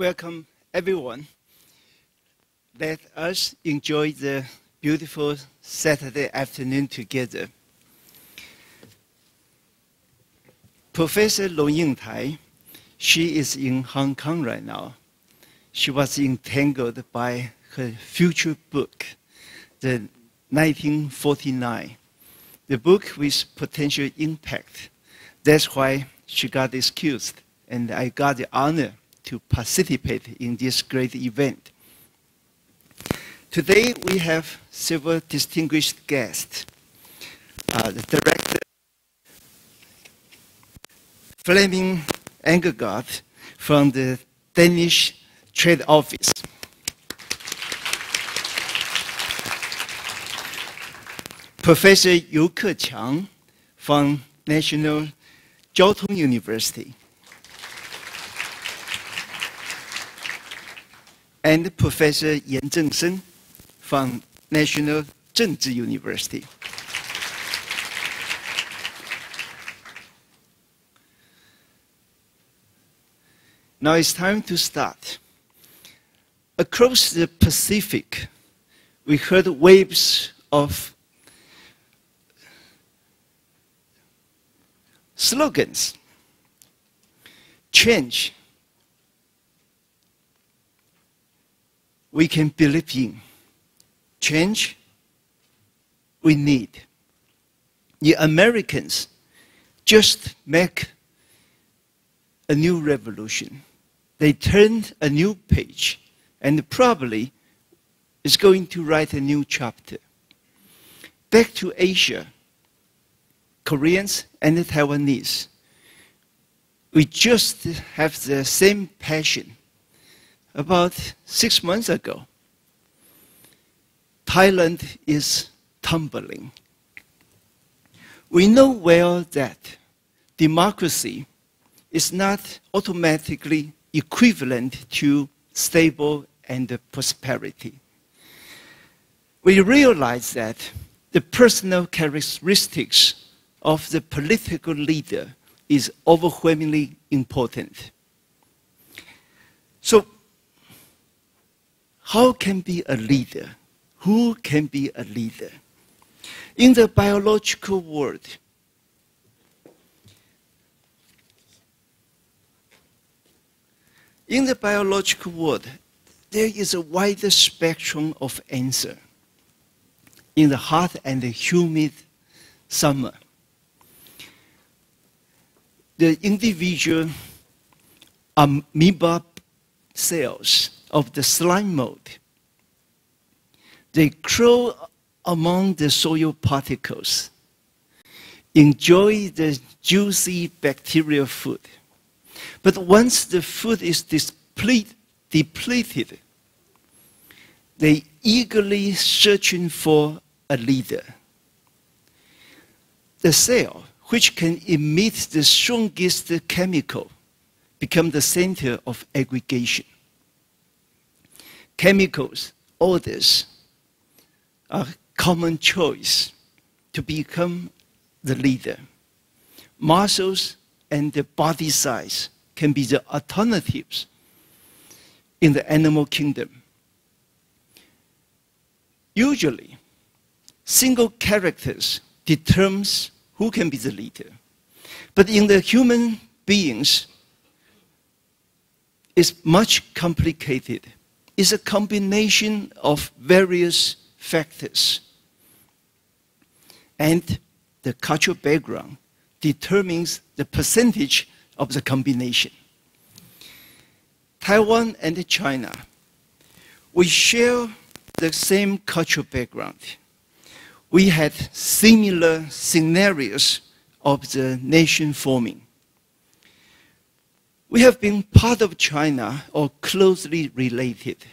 Welcome, everyone. Let us enjoy the beautiful Saturday afternoon together. Professor Long Ying-tai, she is in Hong Kong right now. She was entangled by her future book, the 1949, the book with potential impact. That's why she got excused, and I got the honor to participate in this great event. Today we have several distinguished guests. The director, Flemming Angergaard from the Danish Trade Office. Professor Yu Keqiang from National Jiao Tong University. And Professor Yan Zhengsheng from National Zhengzhi University. Now it's time to start. Across the Pacific, we heard waves of slogans. Change we can believe in. Change we need. The Americans just make a new revolution. They turned a new page and probably is going to write a new chapter. Back to Asia, Koreans and the Taiwanese, we just have the same passion. About 6 months ago, Thailand is tumbling. We know well that democracy is not automatically equivalent to stable and prosperity. We realize that the personal characteristics of the political leader is overwhelmingly important. So, how can be a leader? Who can be a leader? In the biological world, there is a wider spectrum of answer. In the hot and humid summer, the individual amoeba cells of the slime mold, they crawl among the soil particles, enjoy the juicy bacterial food. But once the food is depleted, they eagerly searching for a leader. The cell, which can emit the strongest chemical, become the center of aggregation. Chemicals, odors, are common choice to become the leader. Muscles and the body size can be the alternatives in the animal kingdom. Usually, single characters determines who can be the leader. But in the human beings, it's much complicated. It's a combination of various factors. And the cultural background determines the percentage of the combination. Taiwan and China, we share the same cultural background. We had similar scenarios of the nation forming. We have been part of China or closely related.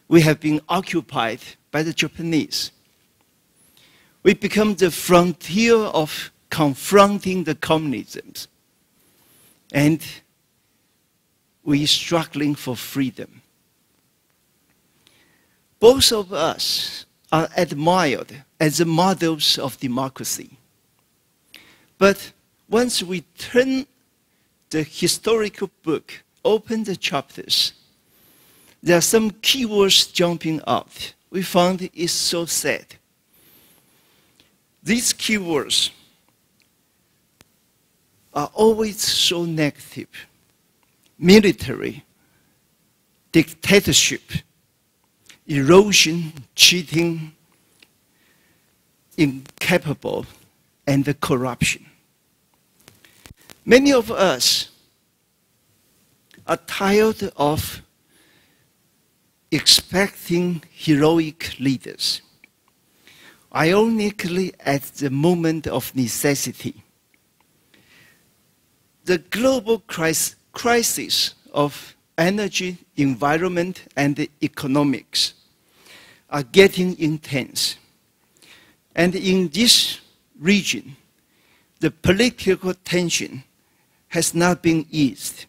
We have been occupied by the Japanese. We become the frontier of confronting the communism. And we struggling for freedom. Both of us are admired as the models of democracy. But once we turn the historical book, open the chapters, there are some keywords jumping out. We found it's so sad. These keywords are always so negative. Military, dictatorship, erosion, cheating, incapable, and corruption. Many of us are tired of expecting heroic leaders. Ironically, at the moment of necessity, the global crisis of energy, environment, and economics are getting intense. And in this region, the political tension has not been eased.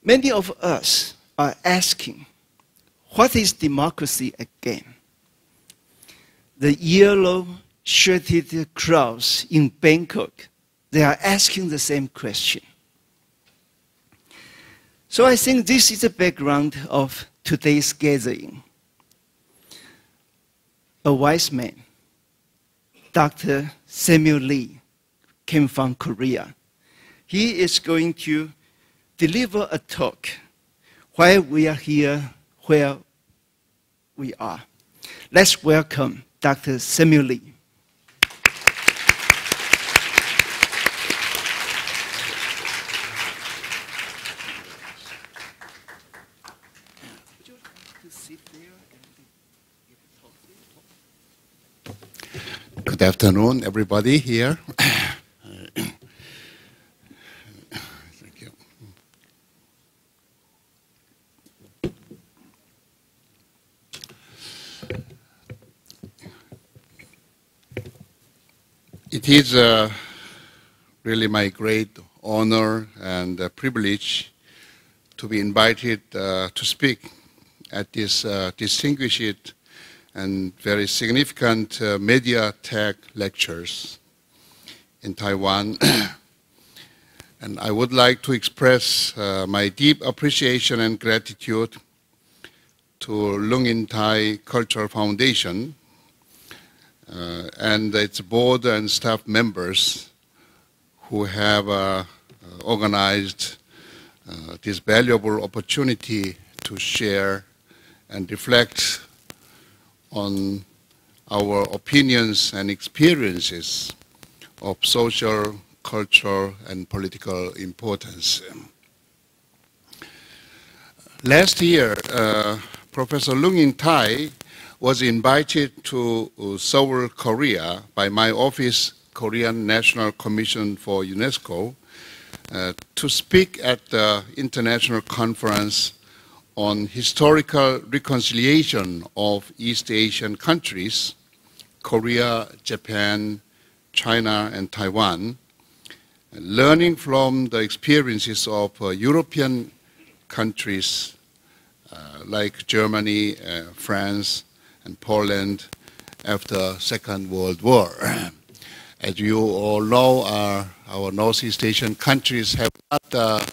Many of us are asking, what is democracy again? The yellow-shirted crowds in Bangkok, they are asking the same question. So I think this is the background of today's gathering. A wise man, Dr. Samuel Lee, came from Korea. He is going to deliver a talk why we are here, where we are. Let's welcome Dr. Samuel Lee. Good afternoon, everybody here. Thank you. It is really my great honor and privilege to be invited to speak at this distinguished and very significant media tech lectures in Taiwan. And I would like to express my deep appreciation and gratitude to Lung In Thai Cultural Foundation and its board and staff members who have organized this valuable opportunity to share and reflect on our opinions and experiences of social, cultural, and political importance. Last year, Professor Lung In Thai was invited to Seoul, Korea by my office, Korean National Commission for UNESCO, to speak at the International Conference on historical reconciliation of East Asian countries, Korea, Japan, China, and Taiwan, learning from the experiences of European countries like Germany, France, and Poland after Second World War. As you all know, our Northeast Asian countries have not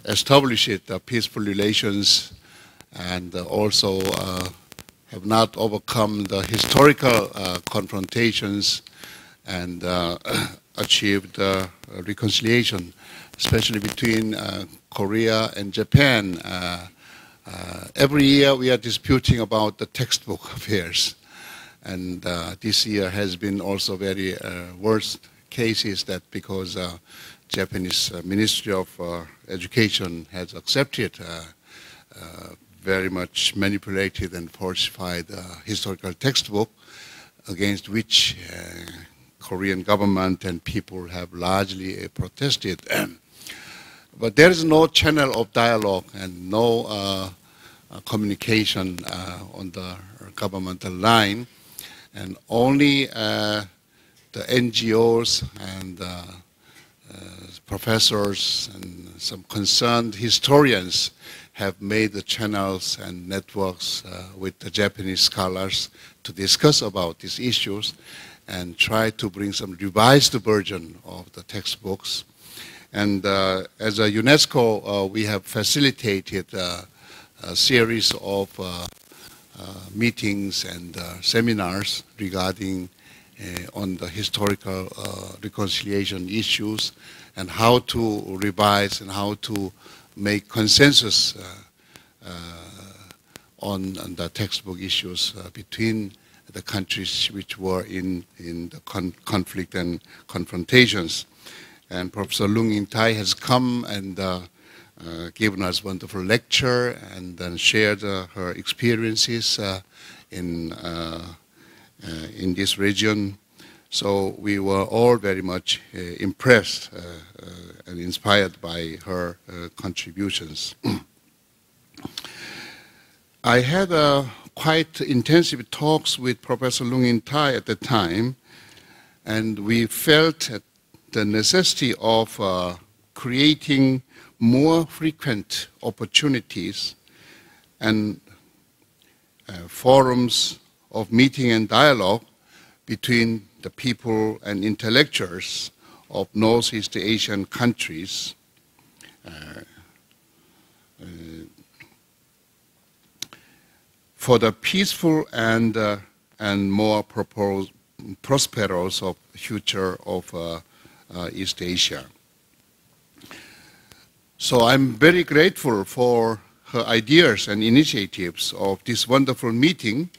established peaceful relations and also have not overcome the historical confrontations and achieved reconciliation, especially between Korea and Japan. Every year we are disputing about the textbook affairs, and this year has been also very worst cases that because Japanese Ministry of Education has accepted very much manipulated and falsified historical textbook against which Korean government and people have largely protested. But there is no channel of dialogue and no communication on the governmental line, and only the NGOs and professors and some concerned historians have made the channels and networks with the Japanese scholars to discuss about these issues and try to bring some revised version of the textbooks. And as a UNESCO, we have facilitated a series of meetings and seminars regarding on the historical reconciliation issues and how to revise and how to make consensus on the textbook issues between the countries which were in the conflict and confrontations. And Professor Lung In-tai has come and given us a wonderful lecture and then shared her experiences in this region. So we were all very much impressed and inspired by her contributions. I had quite intensive talks with Professor Lung In-tai at the time, and we felt the necessity of creating more frequent opportunities and forums of meeting and dialogue between the people and intellectuals of Northeast Asian countries for the peaceful and more prosperous of future of East Asia. So I'm very grateful for her ideas and initiatives of this wonderful meeting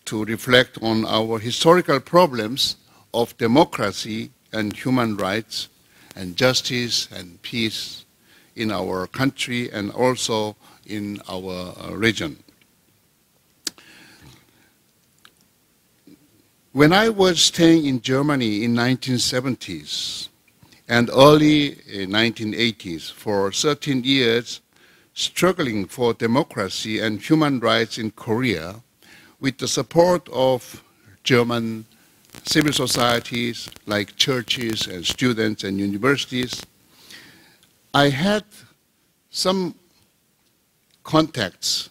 to reflect on our historical problems of democracy and human rights and justice and peace in our country and also in our region. When I was staying in Germany in 1970s and early 1980s for 13 years, struggling for democracy and human rights in Korea with the support of German civil societies like churches and students and universities, I had some contacts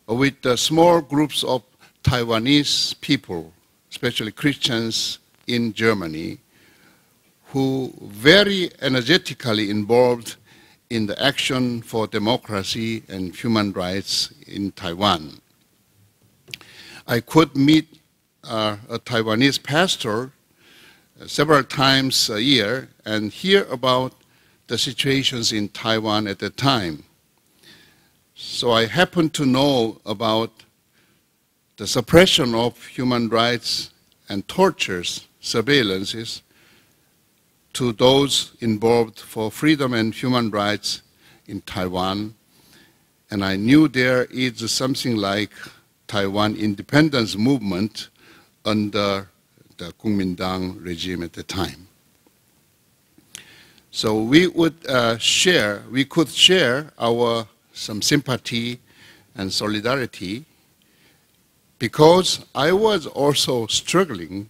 with the small groups of Taiwanese people, especially Christians in Germany, who very energetically involved in the action for democracy and human rights in Taiwan. I could meet a Taiwanese pastor several times a year and hear about the situations in Taiwan at the time. So I happened to know about the suppression of human rights and tortures, surveillances to those involved for freedom and human rights in Taiwan. And I knew there is something like Taiwan independence movement under the Kuomintang regime at the time. So we could share our some sympathy and solidarity because I was also struggling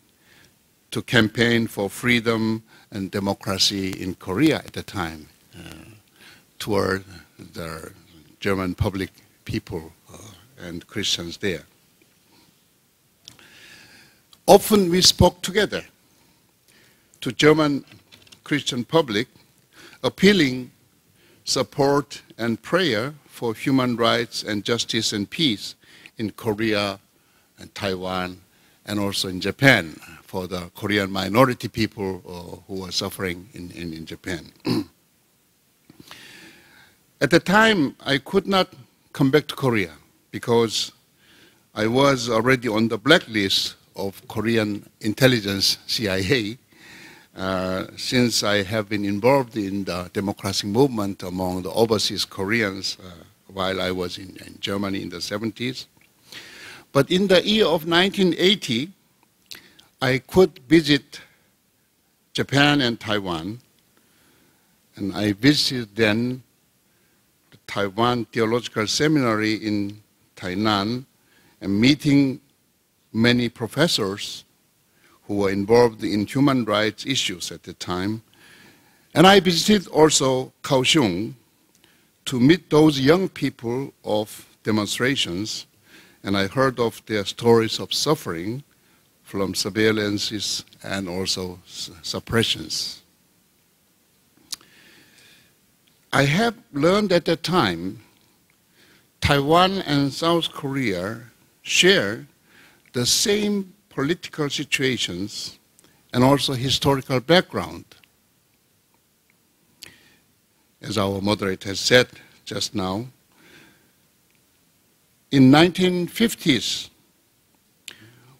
to campaign for freedom and democracy in Korea at the time toward the German public people and Christians there. Often we spoke together to German Christian public, appealing support and prayer for human rights and justice and peace in Korea and Taiwan and also in Japan for the Korean minority people who are suffering in Japan. At the time, I could not come back to Korea because I was already on the blacklist of Korean intelligence, CIA, since I have been involved in the democratic movement among the overseas Koreans while I was in Germany in the 70s. But in the year of 1980, I could visit Japan and Taiwan, and I visited then the Taiwan Theological Seminary in Tainan and meeting many professors who were involved in human rights issues at the time. And I visited also Kaohsiung to meet those young people of demonstrations, and I heard of their stories of suffering from surveillances and also suppressions. I have learned at the time Taiwan and South Korea share the same political situations and also historical background. As our moderator has said just now, in 1950s,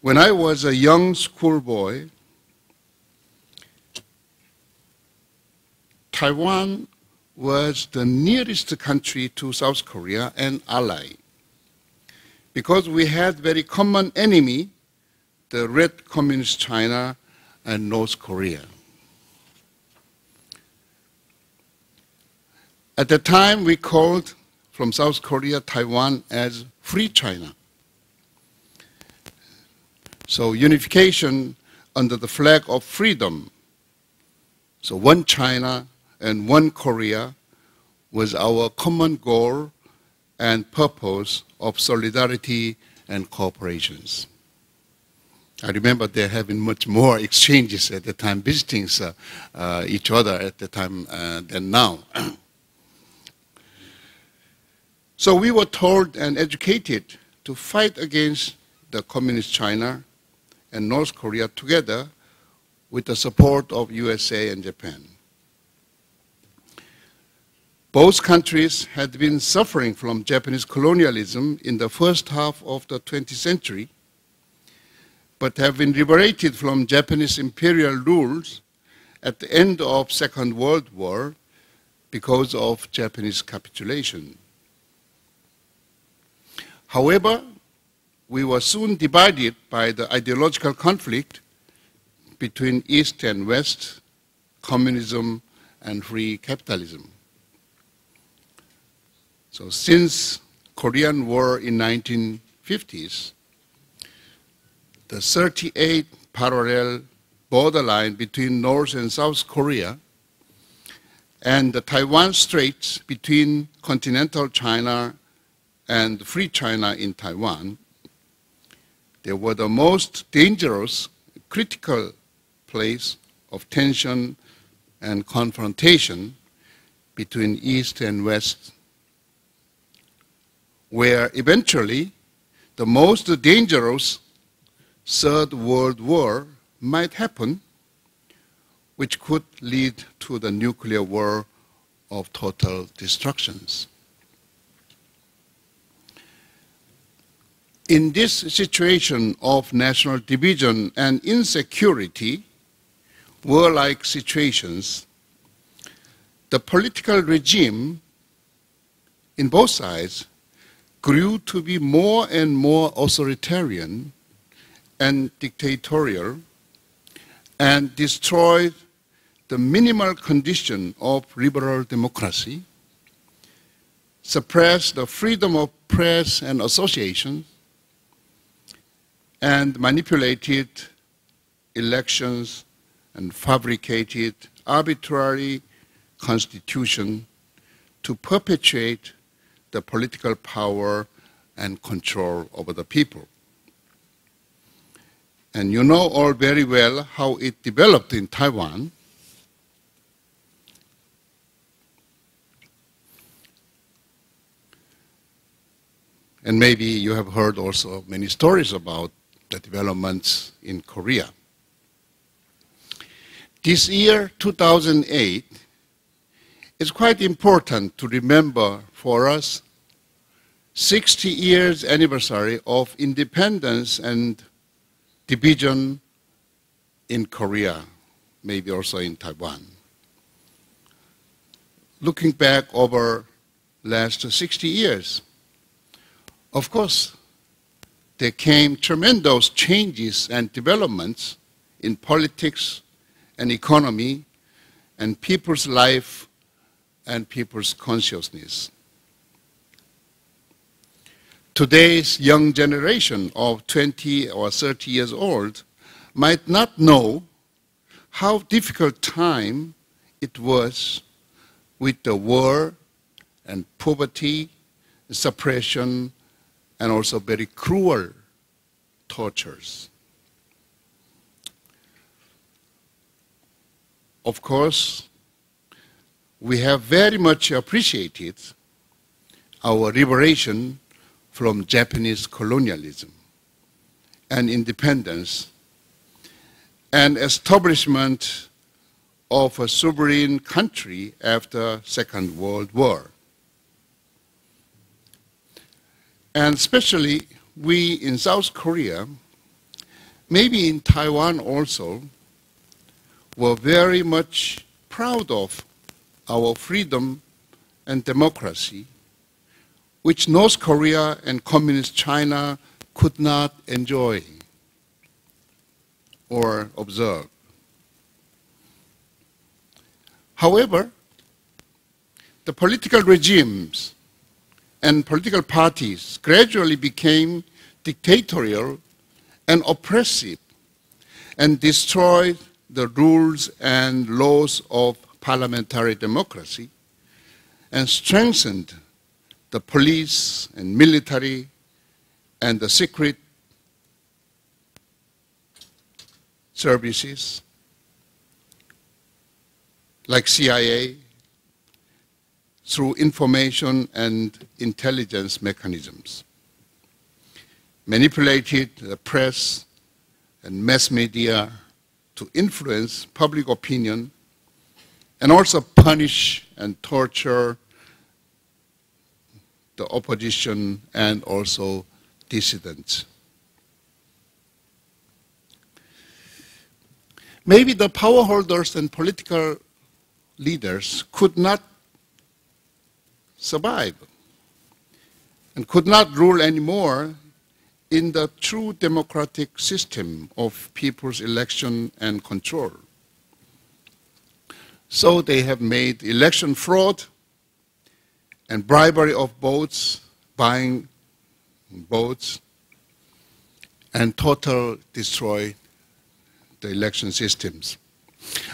when I was a young schoolboy, Taiwan was the nearest country to South Korea and ally, because we had very common enemy, the Red Communist China and North Korea. At the time, we called from South Korea, Taiwan as Free China. So unification under the flag of freedom. So one China and one Korea was our common goal and purpose of solidarity and cooperations. I remember they having much more exchanges at the time, visiting each other at the time than now. So we were told and educated to fight against the Communist China and North Korea together with the support of USA and Japan. Both countries had been suffering from Japanese colonialism in the first half of the 20th century, but have been liberated from Japanese imperial rules at the end of Second World War because of Japanese capitulation. However, we were soon divided by the ideological conflict between East and West, communism and free capitalism. So since Korean War in 1950s, the 38 parallel borderline between North and South Korea and the Taiwan Straits between continental China and Free China in Taiwan, they were the most dangerous, critical place of tension and confrontation between East and West, where eventually the most dangerous Third World War might happen, which could lead to the nuclear war of total destructions. In this situation of national division and insecurity, war-like situations, the political regime in both sides grew to be more and more authoritarian and dictatorial, and destroyed the minimal condition of liberal democracy, suppressed the freedom of press and association, and manipulated elections and fabricated arbitrary constitution to perpetuate the political power and control over the people. And you know all very well how it developed in Taiwan. And maybe you have heard also many stories about the developments in Korea. This year, 2008, is quite important to remember for us 60 years anniversary of independence and division in Korea, maybe also in Taiwan. Looking back over last 60 years, of course, there came tremendous changes and developments in politics and economy and people's life and people's consciousness. Today's young generation of 20 or 30 years old might not know how difficult time it was with the war and poverty, suppression, and also very cruel tortures. Of course, we have very much appreciated our liberation from Japanese colonialism and independence and establishment of a sovereign country after Second World War. And especially we in South Korea, maybe in Taiwan also, were very much proud of our freedom and democracy, which North Korea and Communist China could not enjoy or observe. However, the political regimes and political parties gradually became dictatorial and oppressive and destroyed the rules and laws of parliamentary democracy and strengthened the police and military and the secret services like CIA through information and intelligence mechanisms, manipulated the press and mass media to influence public opinion and also punish and torture the opposition and also dissidents. Maybe the power holders and political leaders could not survive and could not rule anymore in the true democratic system of people's election and control. So they have made election fraud and bribery of votes, buying votes, and total destroy the election systems.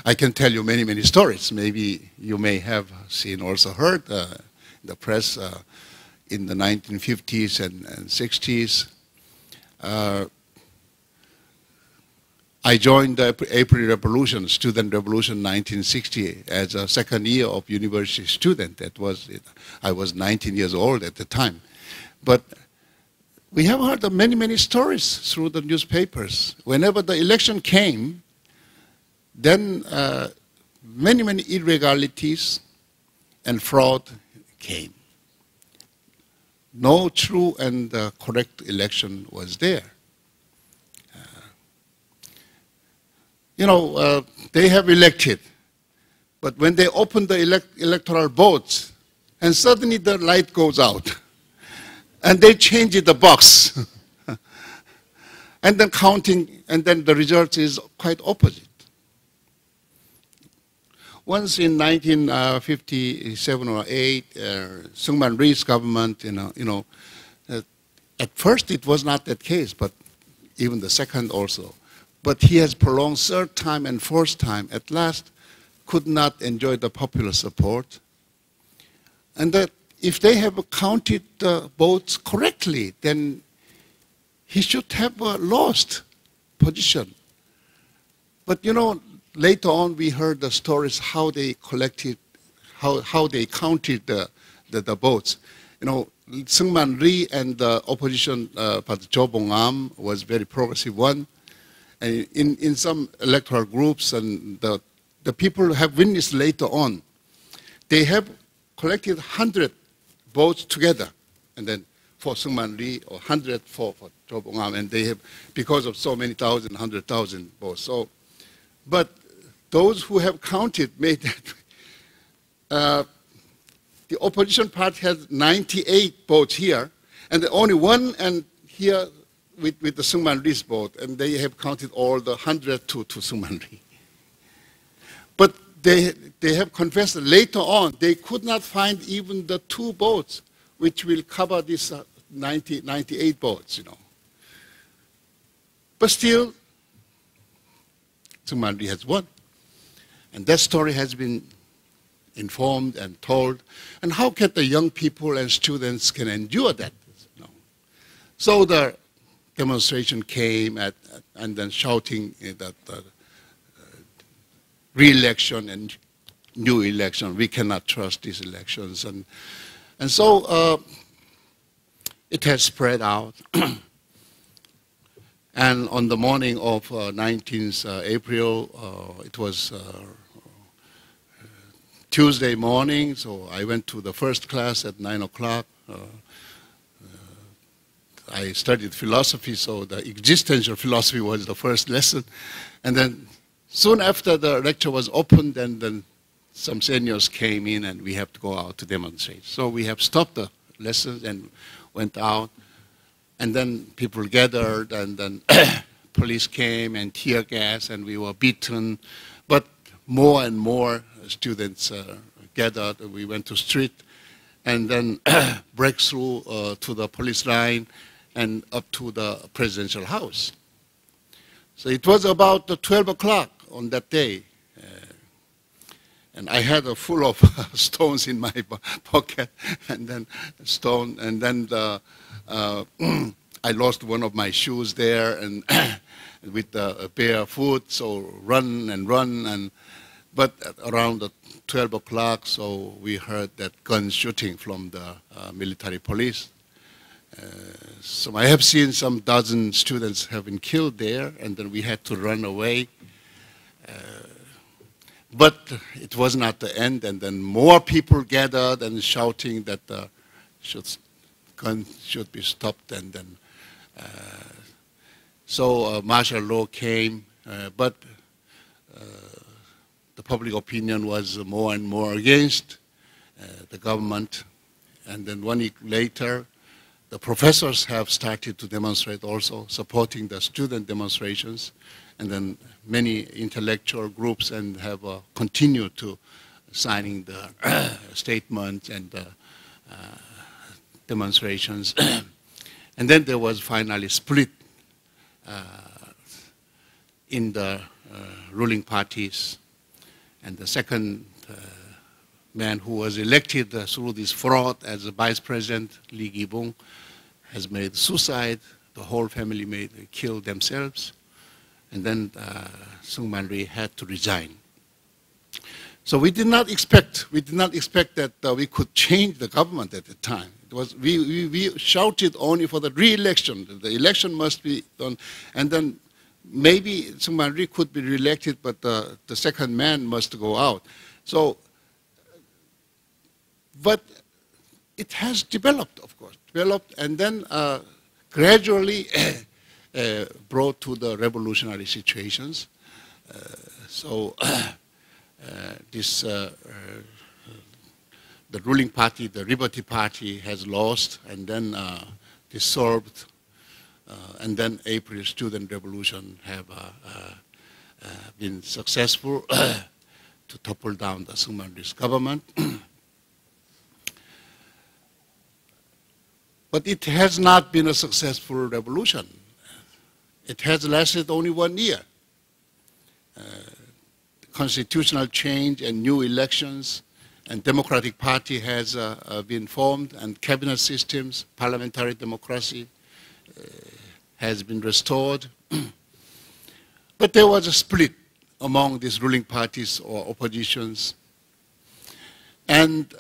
I can tell you many, many stories. Maybe you may have seen, also heard the press in the 1950s and 60s. I joined the April Revolution, Student Revolution 1960, as a second year of university student. I was 19 years old at the time. But we have heard of many, many stories through the newspapers. Whenever the election came, then many, many irregularities and fraud came. No true and correct election was there. They have elected, but when they open the electoral votes, and suddenly the light goes out, and they change the box, and then counting, and then the result is quite opposite. Once in 1957 or 8, Syngman Rhee's government, at first it was not that case, but even the second also. But he has prolonged third time and fourth time, at last could not enjoy the popular support. And that if they have counted the votes correctly, then he should have lost position. But later on we heard the stories how they collected, how they counted the votes. Syngman Rhee and the opposition party Jo Bong-am was very progressive one. And in some electoral groups, and the people have witnessed later on, they have collected 100 votes together, and then for Syngman Rhee, or 100 for Jo Bong-am, and they have, because of so many thousand, 100,000 votes. So, but those who have counted made that the opposition party has 98 votes here, and only one and here with the Syngman Rhee's vote, and they have counted all the 100 to Syngman Rhee. But they have confessed that later on they could not find even the 2 votes which will cover this 98 votes, But still, Syngman Rhee has won. And that story has been informed and told. And how can the young people and students can endure that? So the demonstration came and then shouting that re-election and new election. We cannot trust these elections. And so it has spread out. And on the morning of 19th April, it was Tuesday morning, so I went to the first class at 9 o'clock. I studied philosophy, so the existential philosophy was the first lesson. And then soon after the lecture was opened, and then some seniors came in and we have to go out to demonstrate. So we have stopped the lessons and went out. And then people gathered, and then police came and tear gas, and we were beaten. But more and more students gathered. We went to street, and then break through to the police line and up to the presidential house. So it was about 12 o'clock on that day. And I had a full of stones in my pocket, and then stone, and then I lost one of my shoes there, and with the bare foot, so run, and but around 12 o'clock, so we heard that gun shooting from the military police. So I have seen some dozen students have been killed there, and then we had to run away. But it was not the end, and then more people gathered and shouting that the gun should be stopped, and then so martial law came, but the public opinion was more and more against the government. And then 1 week later, the professors have started to demonstrate also, supporting the student demonstrations. And then many intellectual groups and have continued to signing the statements and demonstrations. And then there was finally split in the ruling parties. And the second man who was elected through this fraud as a vice president, Lee Gi-bong, has made suicide. The whole family killed themselves. And then Sung Man-rhee had to resign. So we did not expect that we could change the government at the time. It was, we shouted only for the re-election. The election must be done. And then maybe Sung Man-rhee could be re-elected, but the second man must go out. So, but it has developed, of course, and then gradually brought to the revolutionary situations. The ruling party, the Liberty Party, has lost and then dissolved, and then April student revolution have been successful to topple down the Sung Man-rhee's government. But it has not been a successful revolution. It has lasted only 1 year. Constitutional change and new elections and Democratic Party has been formed, and cabinet systems, parliamentary democracy has been restored. But there was a split among these ruling parties or oppositions, and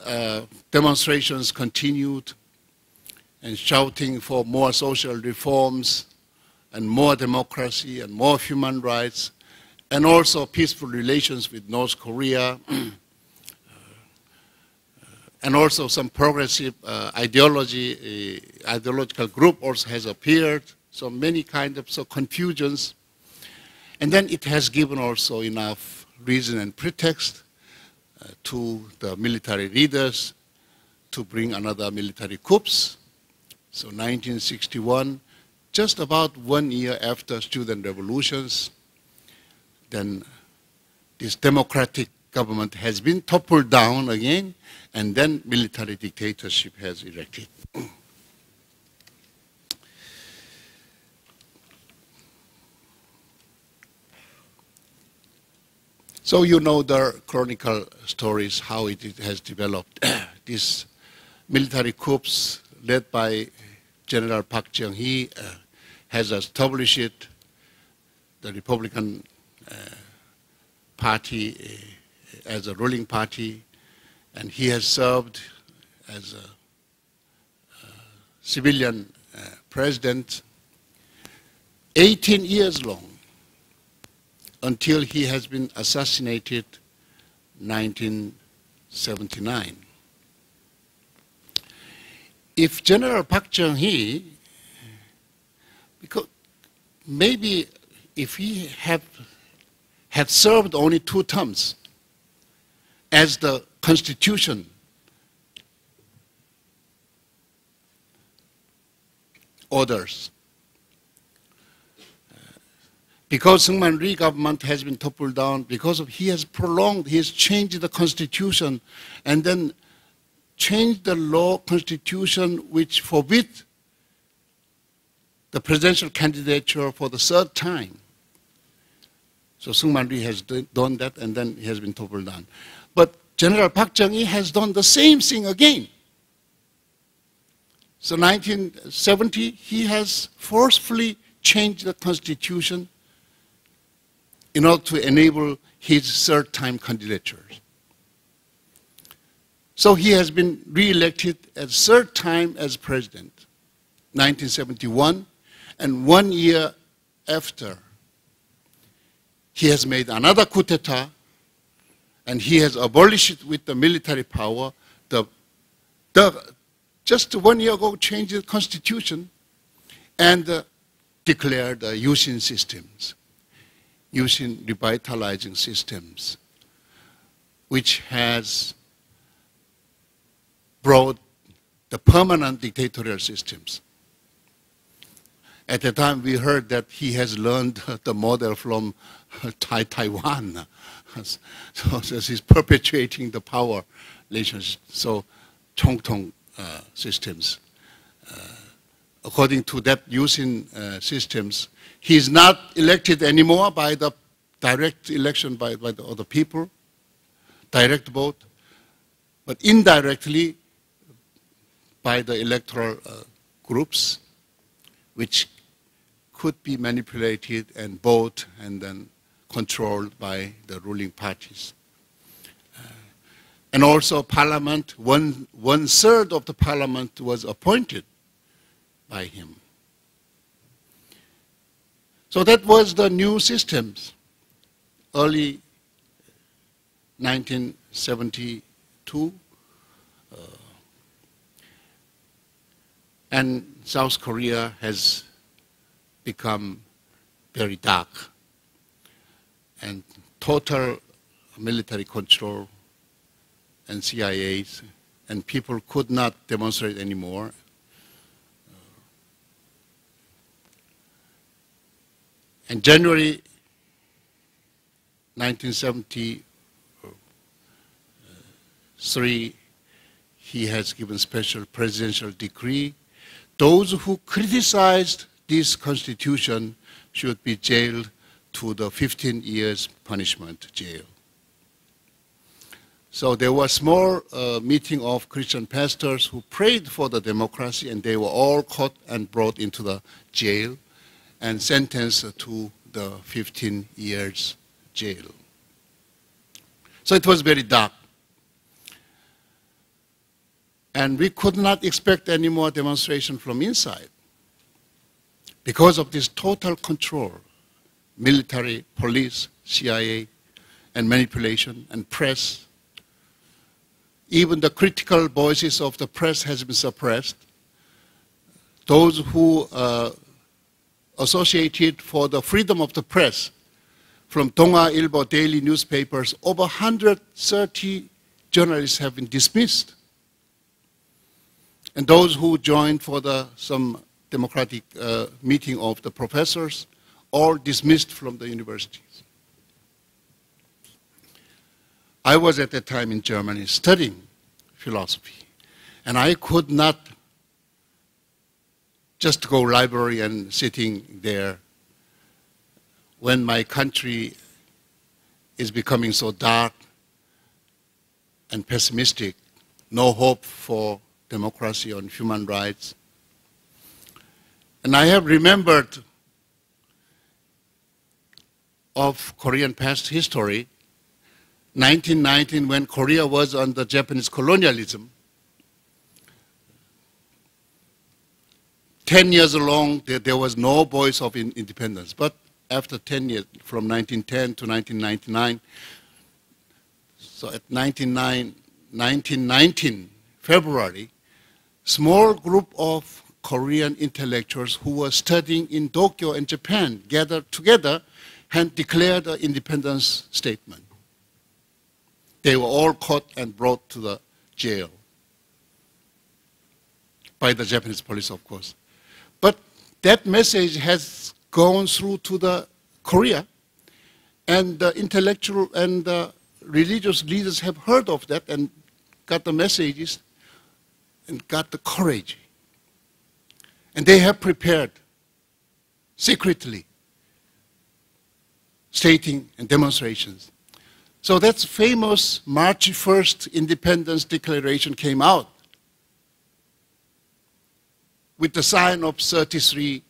demonstrations continued, and shouting for more social reforms and more democracy and more human rights, and also peaceful relations with North Korea, and also some progressive ideological group also has appeared, so many kind of confusions. And then it has given also enough reason and pretext to the military leaders to bring another military coups. So 1961, just about 1 year after student revolutions, then this democratic government has been toppled down again, and then military dictatorship has erected. So you know the chronicle stories, how it has developed. These military coups led by General Park Chung-hee has established the Republican Party as a ruling party, and he has served as a civilian president 18 years long, until he has been assassinated 1979. If General Park Chung-hee, because maybe if he had served only 2 terms, as the Constitution orders, because Seungman Rhee government has been toppled down, because he has changed the Constitution, and then changed the law constitution which forbids the presidential candidature for the 3rd time. So Seungman Rhee has done that, and then he has been toppled down. But General Park Chung-hee has done the same thing again. So 1970, he has forcefully changed the constitution in order to enable his 3rd time candidature. So he has been re-elected a 3rd time as president, 1971, and 1 year after, he has made another coup d'etat, and he has abolished with the military power just 1 year ago changed the constitution and declared Yushin systems, Yushin revitalizing systems, which has brought the permanent dictatorial systems. At the time, we heard that he has learned the model from Taiwan. So he's perpetuating the power relationship. So Chongtong systems. According to that Yushin systems, he is not elected anymore by the direct election by the other people, direct vote, but indirectly by the electoral groups, which could be manipulated and bought and then controlled by the ruling parties. And also parliament, one third of the parliament was appointed by him. So that was the new systems, early 1972. And South Korea has become very dark, and total military control and CIAs, and people could not demonstrate anymore. In January 1973, he has given special presidential decree. Those who criticized this constitution should be jailed to the 15 years punishment jail. So there was small meeting of Christian pastors who prayed for the democracy, and they were all caught and brought into the jail and sentenced to the 15 years jail. So it was very dark. And we could not expect any more demonstration from inside because of this total control, military, police, CIA, and manipulation, and press. Even the critical voices of the press has been suppressed. Those who associated for the freedom of the press from Donga Ilbo daily newspapers, over 130 journalists have been dismissed. And those who joined for some democratic meeting of the professors, all dismissed from the universities. I was at that time in Germany studying philosophy, and I could not just go library and sitting there when my country is becoming so dark and pessimistic, no hope for democracy and human rights. And I have remembered of Korean past history 1919, when Korea was under Japanese colonialism, 10 years along, there was no voice of independence. But after 10 years, from 1910 to 1999, so at 1919, February, small group of Korean intellectuals who were studying in Tokyo and Japan gathered together and declared an independence statement. They were all caught and brought to the jail by the Japanese police, of course. But that message has gone through to the Korea, and the intellectual and the religious leaders have heard of that and got the messages and got the courage. And they have prepared secretly stating and demonstrations. So that famous March 1st Independence Declaration came out with the sign of 33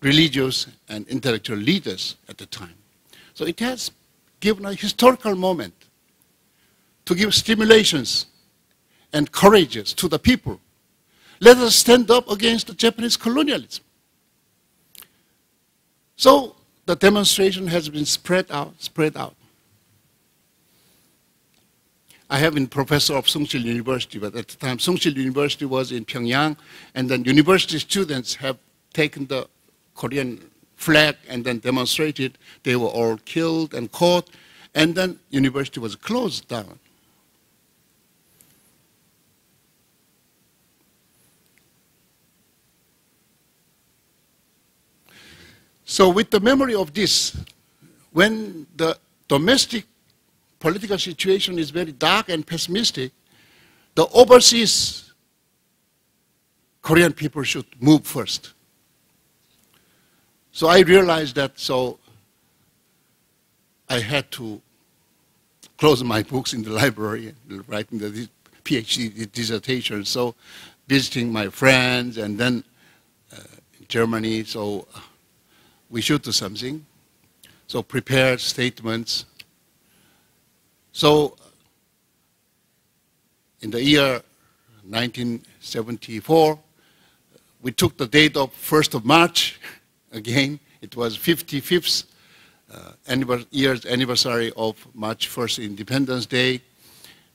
religious and intellectual leaders at the time. So it has given a historical moment to give stimulations and courages to the people. Let us stand up against the Japanese colonialism. So the demonstration has been spread out. I have been professor of Sungsil University, but at the time Sungsil University was in Pyongyang, and then university students have taken the Korean flag and then demonstrated. They were all killed and caught, and then university was closed down. So with the memory of this, when the domestic political situation is very dark and pessimistic, the overseas Korean people should move first. So I realized that, so I had to close my books in the library, writing the PhD dissertation, so visiting my friends, and then in Germany, so we should do something. So prepare statements. So in the year 1974, we took the date of 1st of March again. It was 55th year's anniversary of March 1st Independence Day.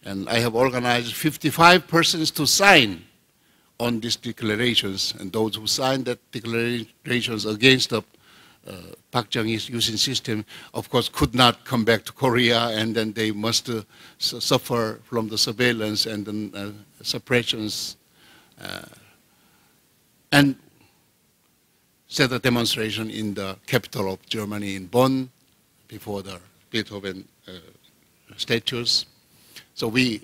And I have organized 55 persons to sign on these declarations. And those who signed that declarations against the Park Chung-hee's Yusin system, of course, could not come back to Korea, and then they must suffer from the surveillance and the suppressions, and set a demonstration in the capital of Germany, in Bonn, before the Beethoven statues. So we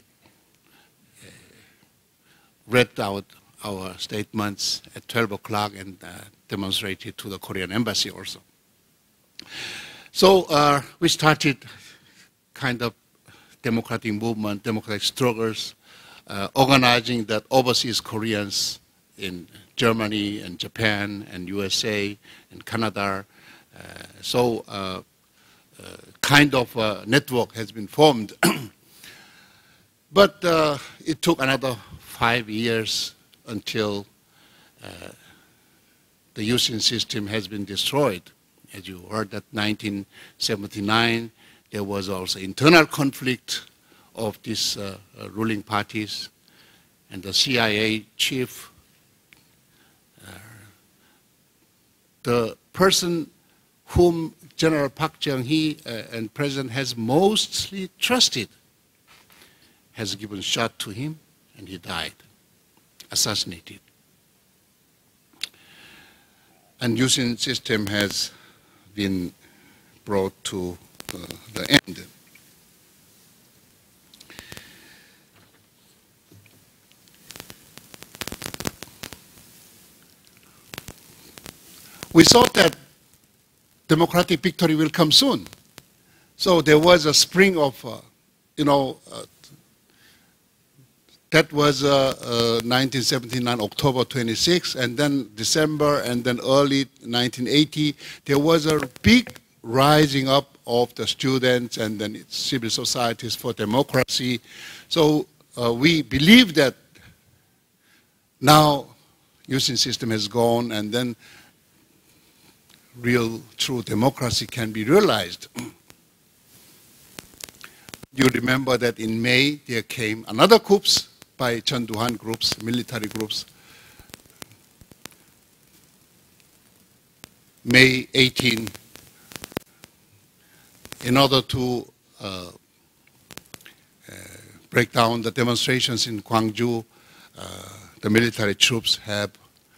read out our statements at 12 o'clock and demonstrated to the Korean embassy also. So we started kind of democratic movement, democratic struggles, organizing that overseas Koreans in Germany and Japan and USA and Canada. Kind of a network has been formed. But it took another 5 years until the Yusin system has been destroyed. As you heard, that 1979, there was also internal conflict of these ruling parties, and the CIA chief, the person whom General Park Chung-hee and President has mostly trusted, has given shot to him, and he died, assassinated. And Yusin system has been brought to the end. We thought that democratic victory will come soon. So there was a spring of, that was 1979, October 26, and then December, and then early 1980, there was a big rising up of the students and then civil societies for democracy. So we believe that now Yushin system has gone and then real, true democracy can be realized. You remember that in May there came another coups by Chun Doo-han groups, military groups. May 18, in order to break down the demonstrations in Gwangju, the military troops have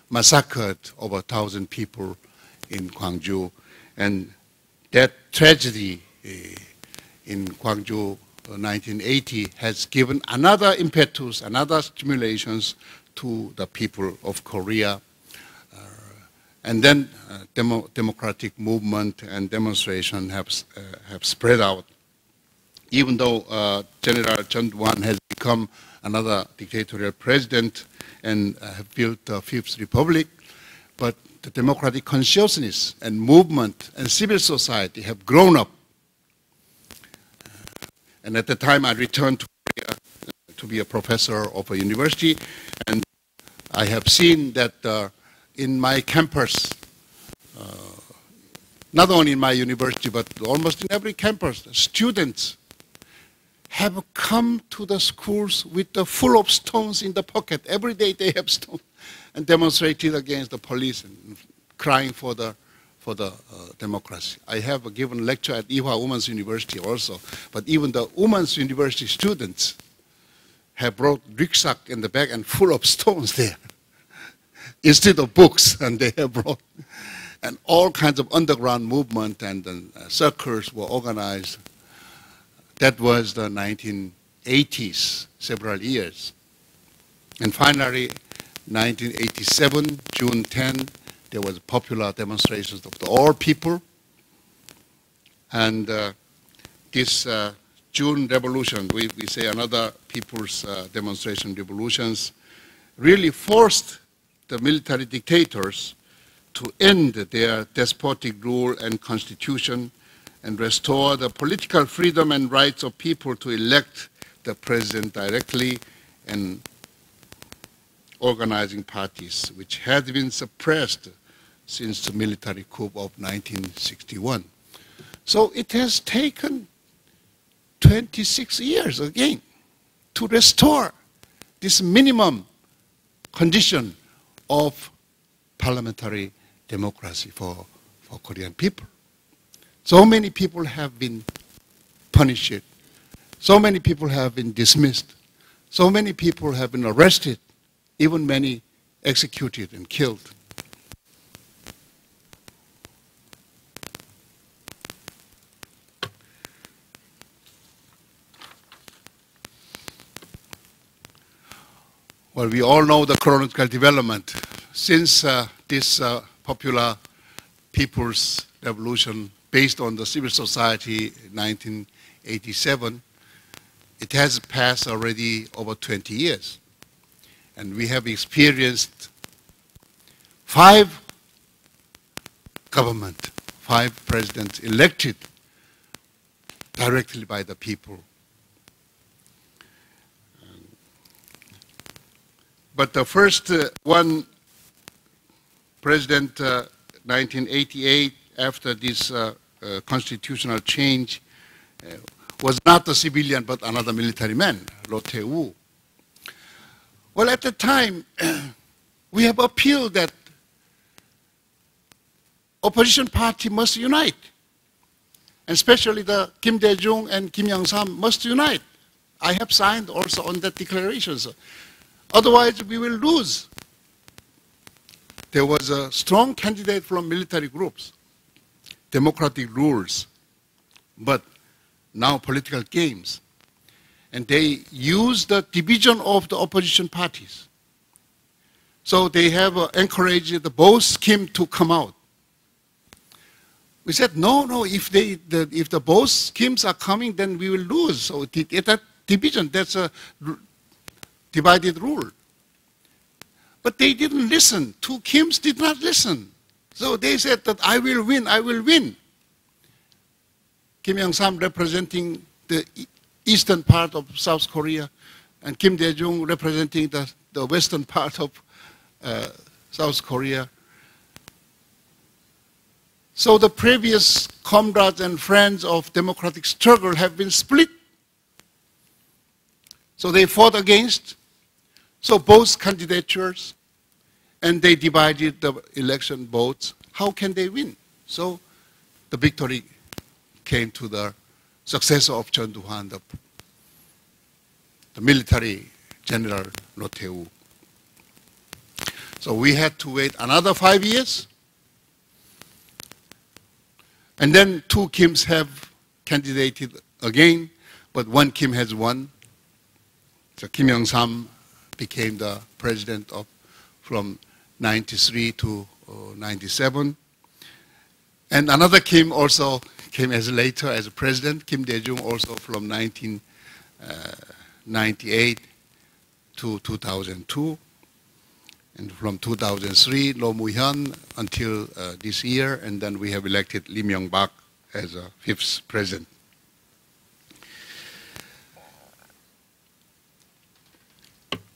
massacred over 1,000 people in Gwangju. And that tragedy in Gwangju 1980 has given another impetus, another stimulations to the people of Korea. And then democratic movement and demonstration have spread out. Even though General Chun Doo-han has become another dictatorial president and have built the Fifth Republic, but the democratic consciousness and movement and civil society have grown up. And at the time I returned to Korea to be a professor of a university, and I have seen that in my campus, not only in my university, but almost in every campus, students have come to the schools with the full of stones in the pocket. Every day they have stones and demonstrated against the police and crying for the democracy. I have given a lecture at Ewha Women's University also, but even the Women's University students have brought rucksack in the bag and full of stones there instead of books, and they have brought, and all kinds of underground movement and circles were organized. That was the 1980s, several years. And finally, 1987, June 10, there was popular demonstrations of all people. And this June revolution, we say another people's demonstration revolutions, really forced the military dictators to end their despotic rule and constitution and restore the political freedom and rights of people to elect the president directly and organizing parties, which had been suppressed since the military coup of 1961. So it has taken 26 years again to restore this minimum condition of parliamentary democracy for Korean people. So many people have been punished. So many people have been dismissed. So many people have been arrested, even many executed and killed. Well, we all know the chronological development. Since this popular people's revolution based on the civil society in 1987, it has passed already over 20 years. And we have experienced 5 presidents elected directly by the people. But the first one, President 1988, after this constitutional change, was not a civilian but another military man, Roh Tae-woo. Well, at the time, we have appealed that opposition party must unite, and especially the Kim Dae-jung and Kim Young-sam must unite. I have signed also on that declaration. So otherwise, we will lose. There was a strong candidate from military groups, democratic rules, but now political games. And they use the division of the opposition parties. So they have encouraged both Kim to come out. We said, no, if the both Kims are coming, then we will lose. So that division, that's a divided rule. But they didn't listen. 2 Kims did not listen. So they said that I will win, I will win. Kim Young-sam representing the eastern part of South Korea, and Kim Dae-jung representing the western part of South Korea. So the previous comrades and friends of democratic struggle have been split. So they fought against, so both candidatures, and they divided the election votes. How can they win? So the victory came to the successor of Chun Doo-hwan, the military general Roh Tae-woo. So we had to wait another 5 years. And then two Kims have candidated again, but one Kim has won. So Kim Young-sam became the president from 93 to 97. And another Kim also came as later as a president, Kim Dae-jung, also from 1998 to 2002. And from 2003, Roh Moo-hyun until this year, and then we have elected Lee Myung-bak as a fifth president.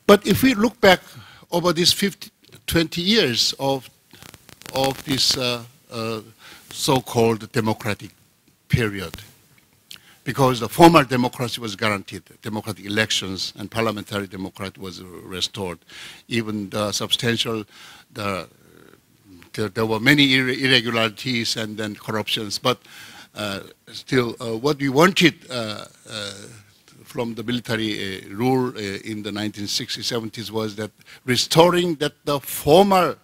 But if we look back over these 20 years of this so-called democratic period, because the formal democracy was guaranteed, democratic elections and parliamentary democracy was restored. Even the substantial, there were many irregularities and then corruptions, but still what we wanted from the military rule in the 1960s, 70s was that restoring that the formal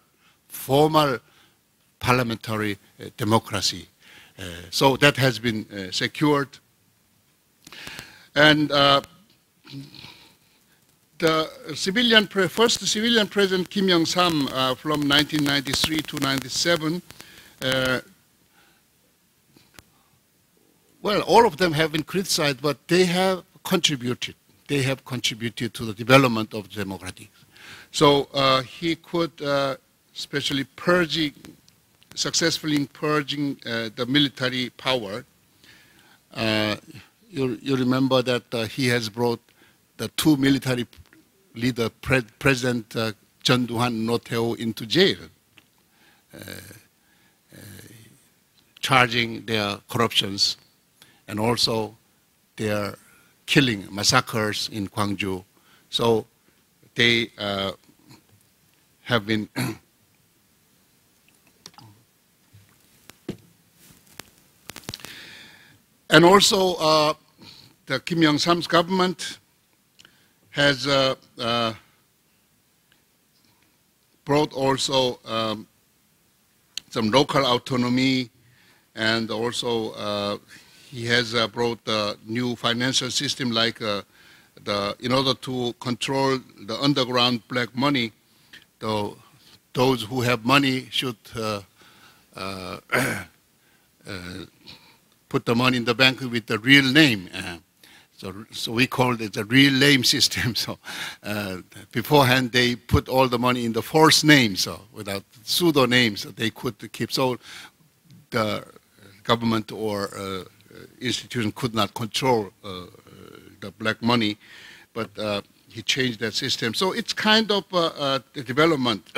parliamentary democracy. So that has been secured. And the first civilian president Kim Young-sam from 1993 to 97, well, all of them have been criticized, but they have contributed. They have contributed to the development of democracy. So he could, especially successfully purging the military power. You remember that he has brought the two military leader, President Chun Doo-hwan and Roh Tae-woo, into jail, charging their corruptions and also their killing, massacres in Gwangju. So they have been and also the Kim Young-sam's government has brought also some local autonomy, and also he has brought a new financial system, like in order to control the underground black money, those who have money should put the money in the bank with the real name. So we call it the real name system. So beforehand, they put all the money in the false name, so without pseudo names, they could keep. So the government or institution could not control the black money, but he changed that system. So it's kind of a development.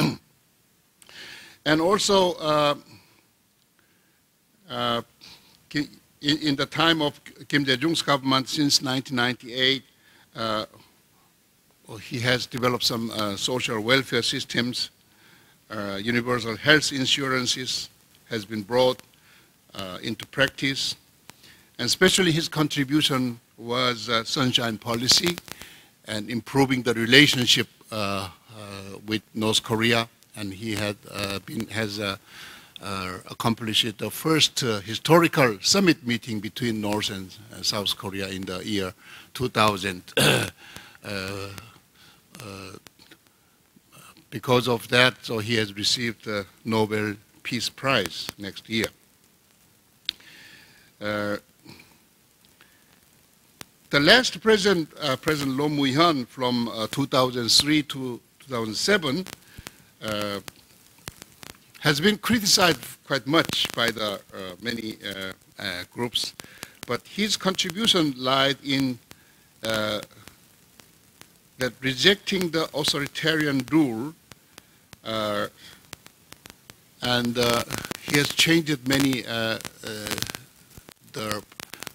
And also, in the time of Kim Dae-jung's government, since 1998, he has developed some social welfare systems. Universal health insurances has been brought into practice. And especially his contribution was sunshine policy and improving the relationship with North Korea. And he has accomplished the first historical summit meeting between North and South Korea in the year 2000. Because of that, so he has received the Nobel Peace Prize next year. The last president, President Roh Moo-hyun, from 2003 to 2007, has been criticized quite much by the many groups. but his contribution lied in that rejecting the authoritarian rule, and he has changed many the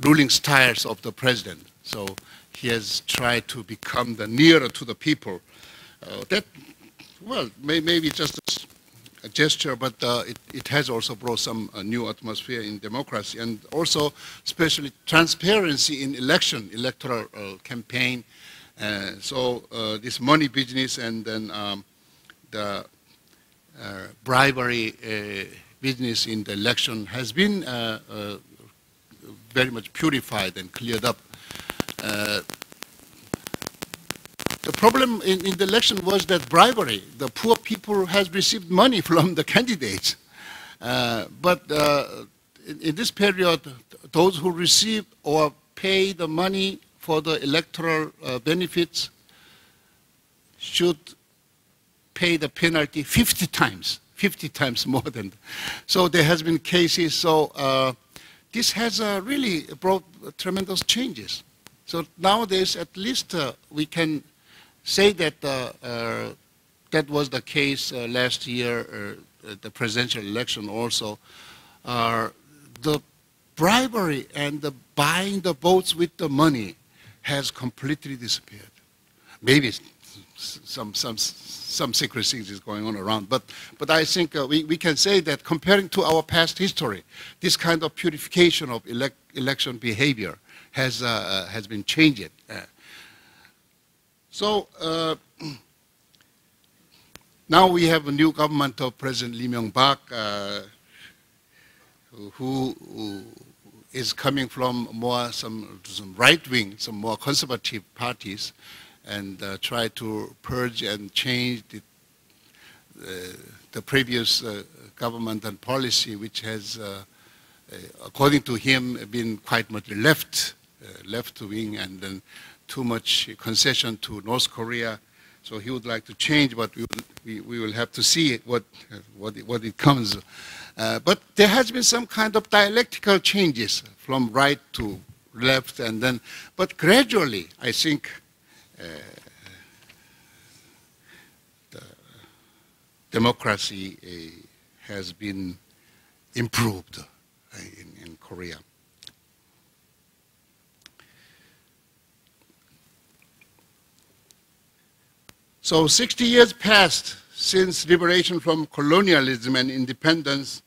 ruling styles of the president. So he has tried to become nearer to the people. That, well, maybe just a gesture, but it has also brought some new atmosphere in democracy, and also especially transparency in electoral campaign. So this money business and then the bribery business in the election has been very much purified and cleared up. The problem in the election was that bribery. The poor people has received money from the candidates. But in this period, those who receive or pay the money for the electoral benefits should pay the penalty 50 times more than. So there has been cases. So this has really brought tremendous changes. So nowadays, at least we can say that that was the case last year, the presidential election also. The bribery and the buying the votes with the money has completely disappeared. Maybe some secret things is going on around, but I think we can say that comparing to our past history, this kind of purification of election behavior has been changed. So now we have a new government of President Lee Myung-bak, who is coming from some right-wing, some more conservative parties, and try to purge and change the previous government and policy, which has, according to him, been quite much left-wing, and then too much concession to North Korea. So he would like to change, but we will have to see what it comes. But there has been some kind of dialectical changes from right to left, and then, but gradually, I think the democracy has been improved in Korea. So 60 years passed since liberation from colonialism and independence,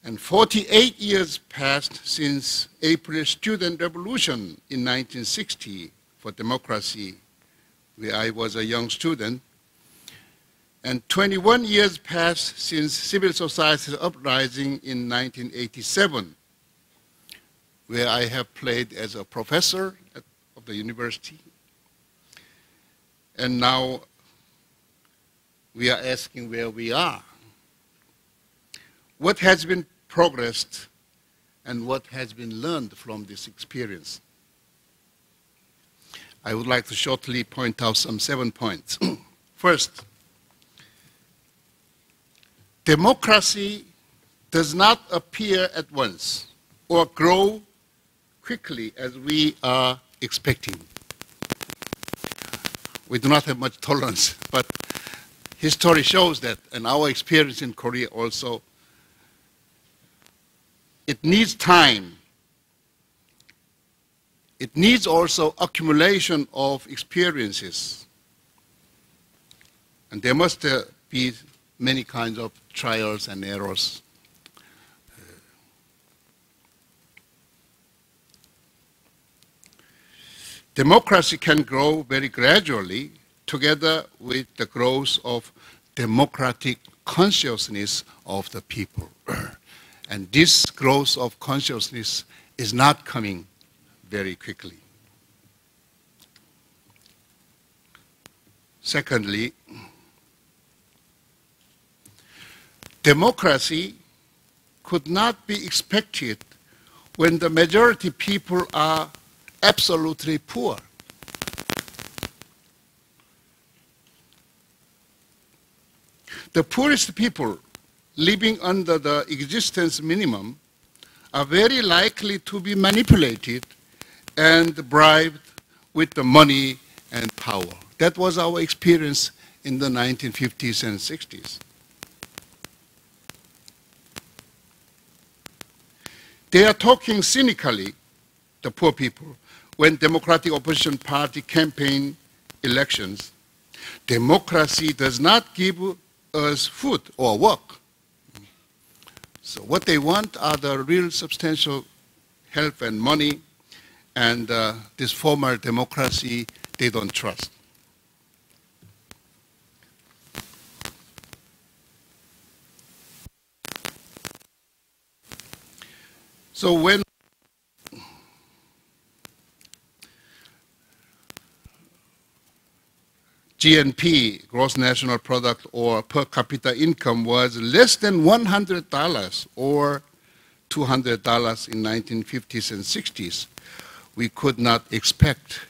and 48 years passed since April Student Revolution in 1960 for democracy, where I was a young student, and 21 years passed since civil society uprising in 1987, where I have played as a professor of the university. And now we are asking where we are. What has been progressed and what has been learned from this experience? I would like to shortly point out some 7 points. First, democracy does not appear at once or grow quickly as we are expecting. We do not have much tolerance, but history shows that, and our experience in Korea also, it needs time. It needs also accumulation of experiences. And there must be many kinds of trials and errors. Democracy can grow very gradually together with the growth of democratic consciousness of the people. And this growth of consciousness is not coming very quickly. Secondly, democracy could not be expected when the majority people are absolutely poor. The poorest people living under the existence minimum are very likely to be manipulated and bribed with the money and power. That was our experience in the 1950s and 60s. They are talking cynically, the poor people, when Democratic Opposition Party campaign elections. Democracy does not give us food or work. So what they want are the real substantial help and money, and this formal democracy they don't trust. So when GNP, gross national product, or per capita income was less than $100 or $200 in 1950s and 60s, we could not expect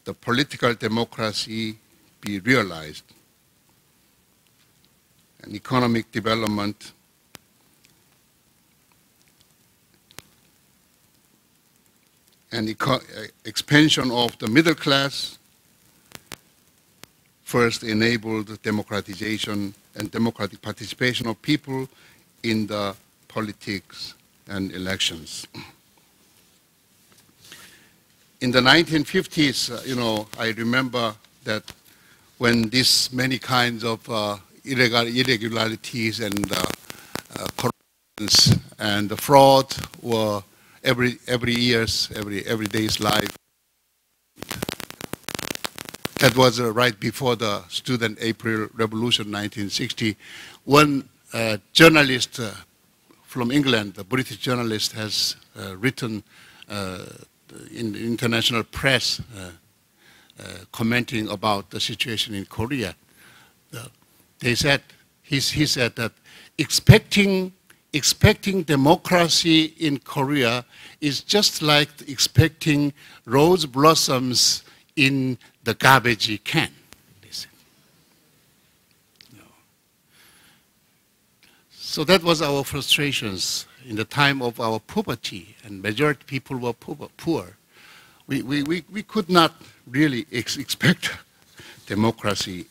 the political democracy be realized. And economic development and expansion of the middle class first enabled democratization and democratic participation of people in the politics and elections. In the 1950s, I remember that when these many kinds of irregularities and corruptions and fraud were every day's life. That was right before the Student April Revolution, 1960. One journalist from England, a British journalist, has written in the international press commenting about the situation in Korea. He said that expecting democracy in Korea is just like expecting rose blossoms in the garbage can. So that was our frustrations in the time of our poverty, and majority people were poor. We could not really expect democracy.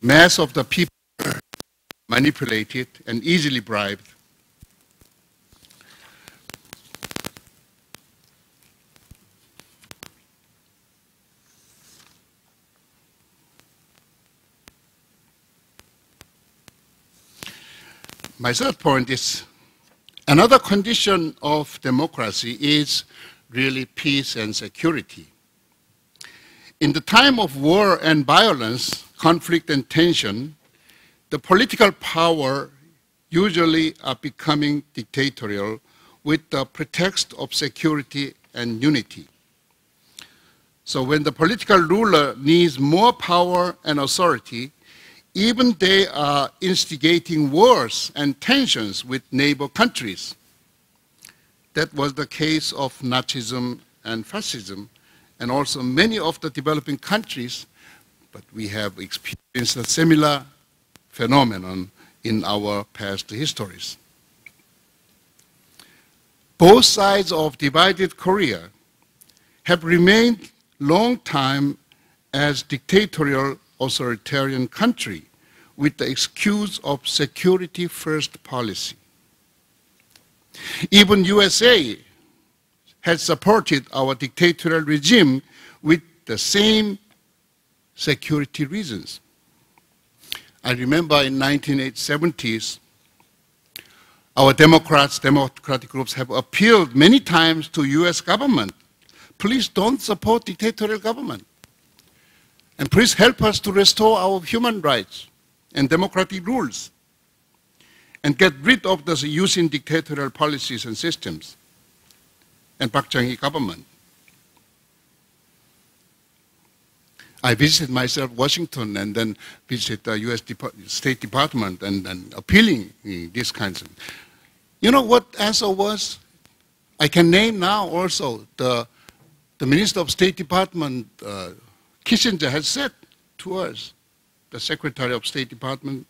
Mass of the people manipulated and easily bribed. My third point is another condition of democracy is really peace and security. In the time of war and violence, conflict and tension, the political power usually are becoming dictatorial with the pretext of security and unity. So when the political ruler needs more power and authority, even they are instigating wars and tensions with neighbor countries. That was the case of Nazism and fascism, and also many of the developing countries, but we have experienced a similar phenomenon in our past histories. Both sides of divided Korea have remained long time as dictatorial authoritarian country with the excuse of security first policy. Even USA has supported our dictatorial regime with the same security reasons. I remember in 1970s, our democratic groups have appealed many times to US government, please don't support dictatorial government. And please help us to restore our human rights and democratic rules and get rid of the using dictatorial policies and systems and Park Chung-hee government. I visited myself Washington and then visited the US State Department and appealing these kinds of. You know what answer was? I can name now also the Minister of State Department, Kissinger, has said to us, the Secretary of State Department,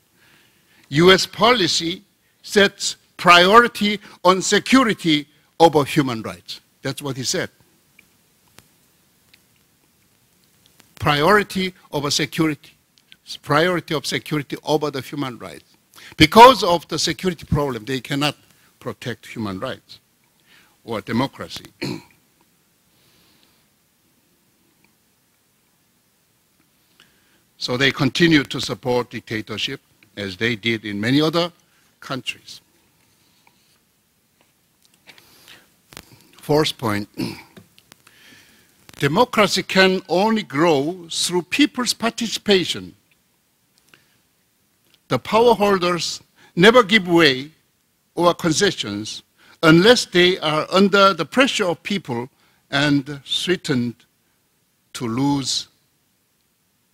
US policy sets priority on security over human rights. That's what he said. Priority over security. Priority of security over the human rights. Because of the security problem, they cannot protect human rights or democracy. So they continue to support dictatorship, as they did in many other countries. Fourth point, democracy can only grow through people's participation. The power holders never give way or concessions unless they are under the pressure of people and threatened to lose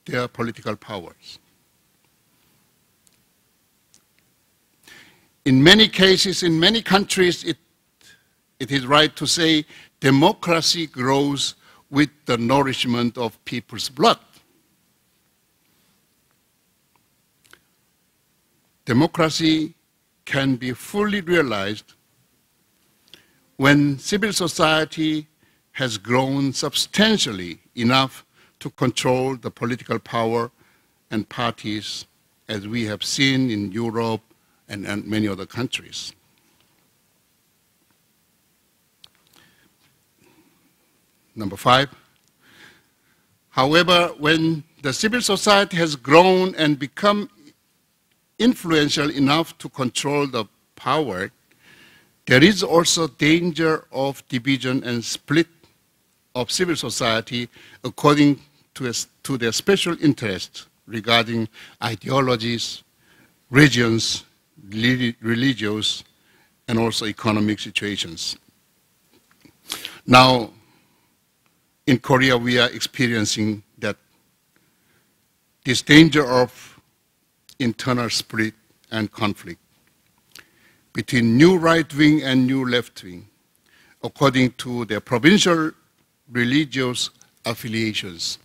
their political powers. In many cases, in many countries, it is right to say democracy grows with the nourishment of people's blood. Democracy can be fully realized when civil society has grown substantially enough to control the political power and parties, as we have seen in Europe and many other countries. Number 5, however, when the civil society has grown and become influential enough to control the power, there is also danger of division and split of civil society according to their special interests regarding ideologies, regions, religious, and also economic situations. Now, in Korea, we are experiencing this danger of internal split and conflict between new right-wing and new left-wing, according to their provincial religious affiliations.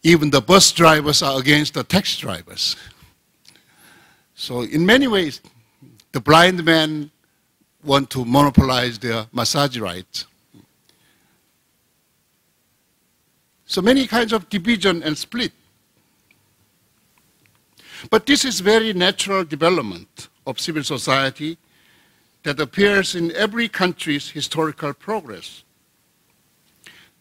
Even the bus drivers are against the taxi drivers. So in many ways, the blind men want to monopolize their massage rights. So many kinds of division and split. But this is very natural development of civil society that appears in every country's historical progress.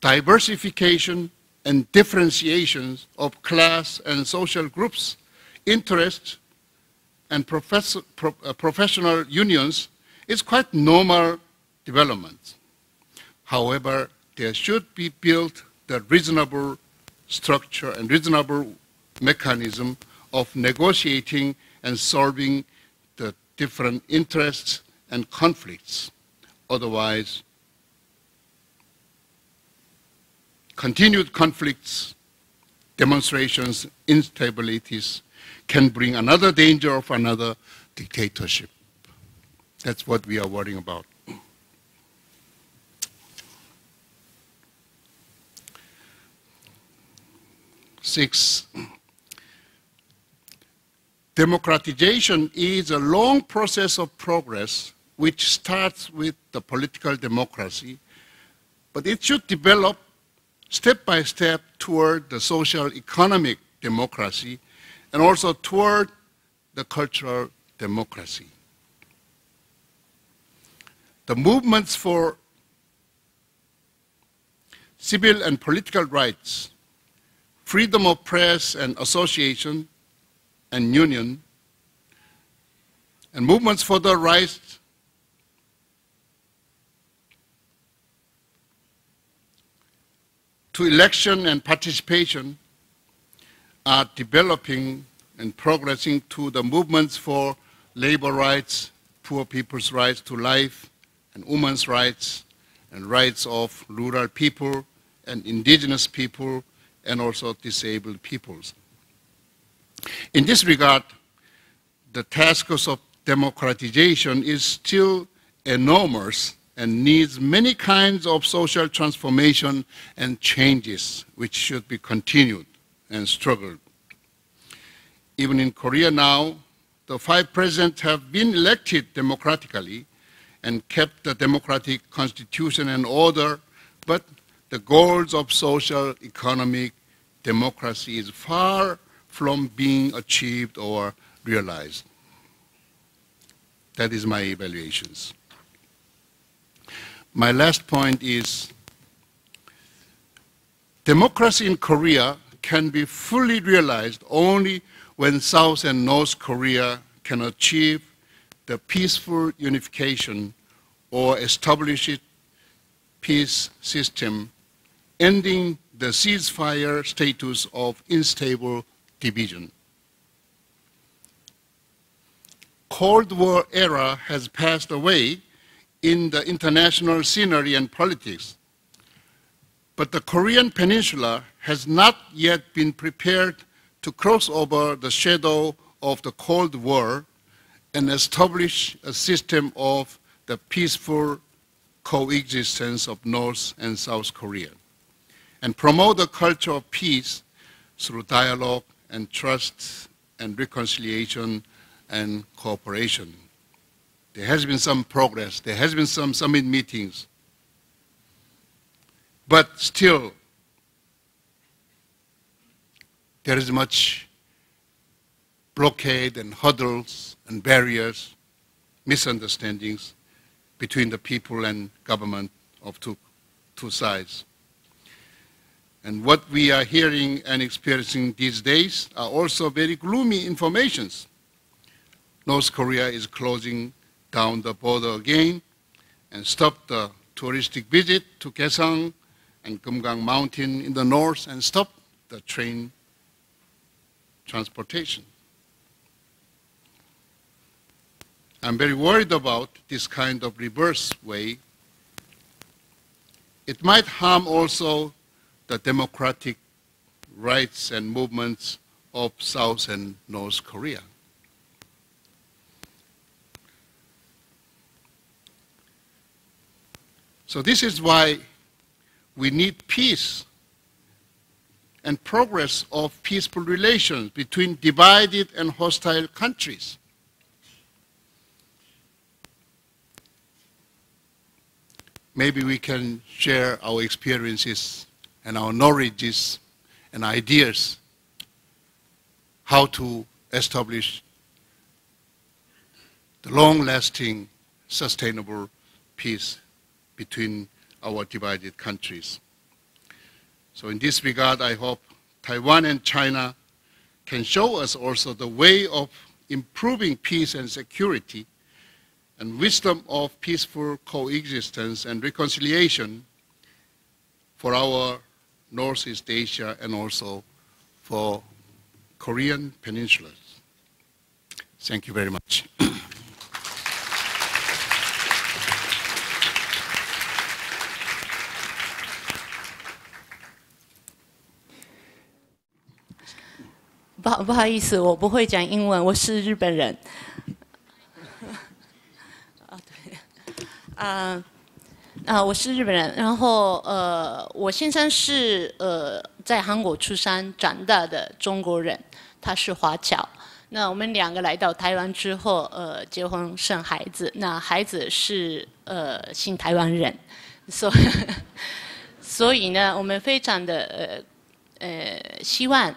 Diversification and differentiations of class and social groups, interests, and professional unions is quite normal development. However, there should be built the reasonable structure and reasonable mechanism of negotiating and solving the different interests and conflicts. Otherwise, continued conflicts, demonstrations, instabilities can bring another danger of another dictatorship. That's what we are worrying about. 6, democratization is a long process of progress which starts with the political democracy, but it should develop step by step toward the social economic democracy and also toward the cultural democracy. The movements for civil and political rights, freedom of press and association and union, and movements for the rights to election and participation are developing and progressing to the movements for labor rights, poor people's rights to life, and women's rights, and rights of rural people and indigenous people, and also disabled peoples. In this regard, the task of democratization is still enormous and needs many kinds of social transformation and changes which should be continued and struggled. Even in Korea now, the 5 presidents have been elected democratically and kept the democratic constitution and order, but the goals of social, economic democracy is far from being achieved or realized. That is my evaluations. My last point is democracy in Korea can be fully realized only when South and North Korea can achieve the peaceful unification or establish a peace system, ending the ceasefire status of unstable division. Cold War era has passed away in the international scenery and politics, but the Korean Peninsula has not yet been prepared to cross over the shadow of the Cold War and establish a system of the peaceful coexistence of North and South Korea, and promote the culture of peace through dialogue and trust and reconciliation and cooperation. There has been some progress. There has been some summit meetings. But still, there is much blockade and hurdles and barriers, misunderstandings between the people and government of two sides. And what we are hearing and experiencing these days are also very gloomy informations. North Korea is closing down the border again and stopped the touristic visit to Kaesong and Kumgang Mountain in the north and stopped the train transportation. I'm very worried about this kind of reverse way. It might harm also the democratic rights and movements of South and North Korea. So this is why we need peace and progress of peaceful relations between divided and hostile countries. Maybe we can share our experiences and our knowledges and ideas how to establish the long-lasting, sustainable peace between our divided countries. So in this regard, I hope Taiwan and China can show us also the way of improving peace and security and wisdom of peaceful coexistence and reconciliation for our Northeast Asia and also for Korean Peninsula. Thank you very much.不好意思，我不会讲英文，我是日本人。我是日本人，然后我先生是在韩国出生长大的中国人，他是华侨。那我们两个来到台湾之后，结婚生孩子，那孩子是新台湾人，所以呢，我们非常的希望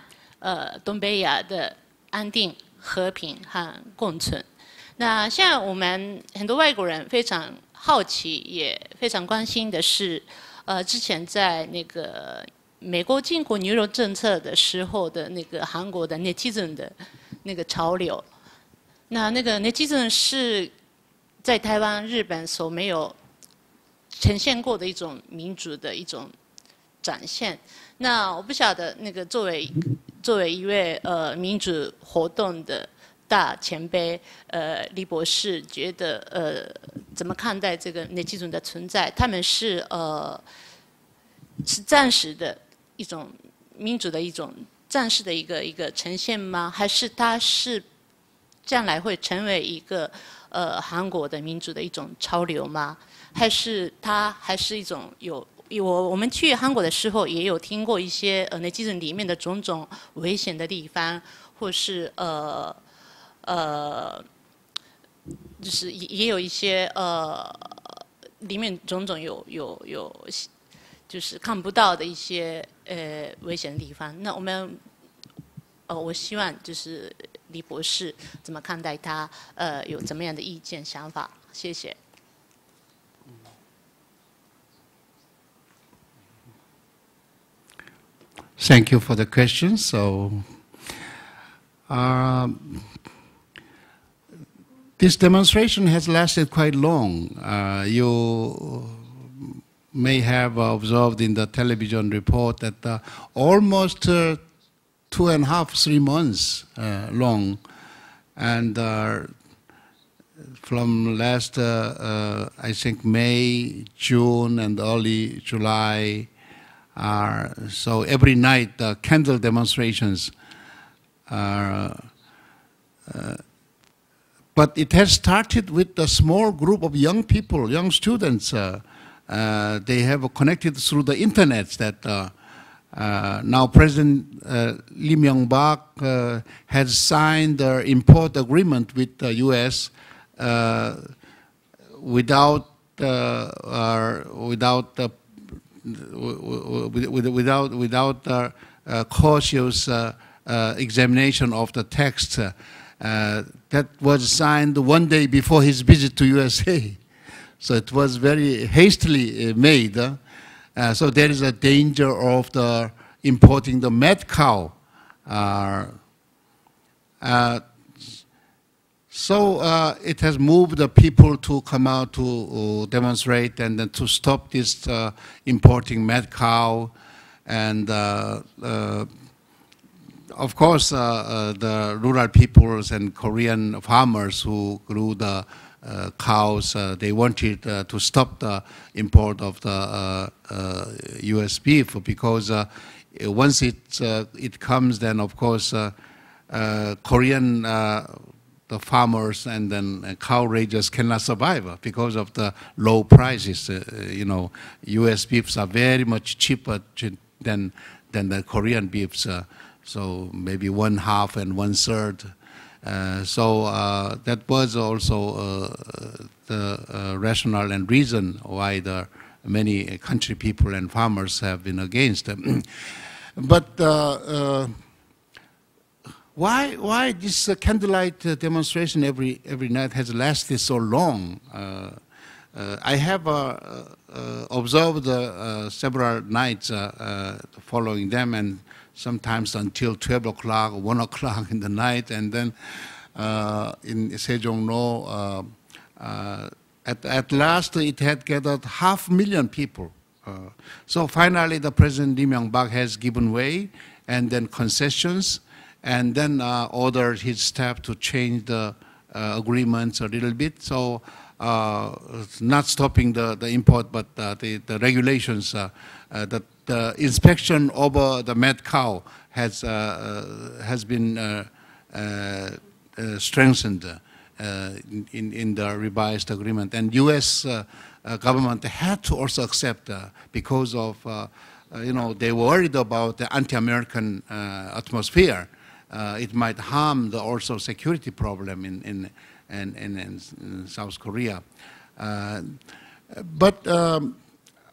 东北亚的安定、和平和共存。那现在我们很多外国人非常好奇，也非常关心的是，之前在那个美国禁果牛肉政策的时候的那个韩国的 netizen 的那个潮流。那个 netizen 是在台湾、日本所没有呈现过的一种民主的一种展现。那我不晓得那个作为一位民主活动的大前辈，李博士觉得怎么看待这个内基准的存在？他们是暂时的一种民主的一种暂时的一个呈现吗？还是它是将来会成为一个韩国的民主的一种潮流吗？还是它还是一种我们去韩国的时候也有听过一些内基准里面的种种危险的地方，或是就是也有一些里面种种就是看不到的一些危险的地方。那我希望就是李博士怎么看待他有怎么样的意见想法？谢谢。Thank you for the question. So, this demonstration has lasted quite long. You may have observed in the television report that almost 2.5, 3 months long, and from last, I think May, June, and early July. So every night, candle demonstrations. But it has started with a small group of young people, young students. They have connected through the internet that now President Lee Myung-bak has signed the import agreement with the U.S. Without cautious examination of the text. That was signed one day before his visit to USA. So it was very hastily made. So there is a danger of importing the mad cow. So it has moved the people to come out to demonstrate and then to stop this importing mad cow. And of course, the rural peoples and Korean farmers who grew the cows, they wanted to stop the import of the U.S. beef, because once it comes, then of course Korean the farmers and then cow raisers cannot survive because of the low prices. You know, U.S. beefs are very much cheaper than the Korean beefs. So maybe 1/2 and 1/3. So that was also the rationale and reason why the many country people and farmers have been against them. But why this candlelight demonstration every night has lasted so long? I have observed several nights following them, and sometimes until 12 o'clock, 1 o'clock in the night, and then in Sejongno, at last it had gathered 500,000 people. So finally the President Lee Myung-bak has given way, and then concessions, and then ordered his staff to change the agreements a little bit. So not stopping the import, but the regulations, that the inspection over the mad cow has been strengthened in the revised agreement. And U.S. Government had to also accept because of, you know, they were worried about the anti-American atmosphere. It might harm the also security problem in South Korea. But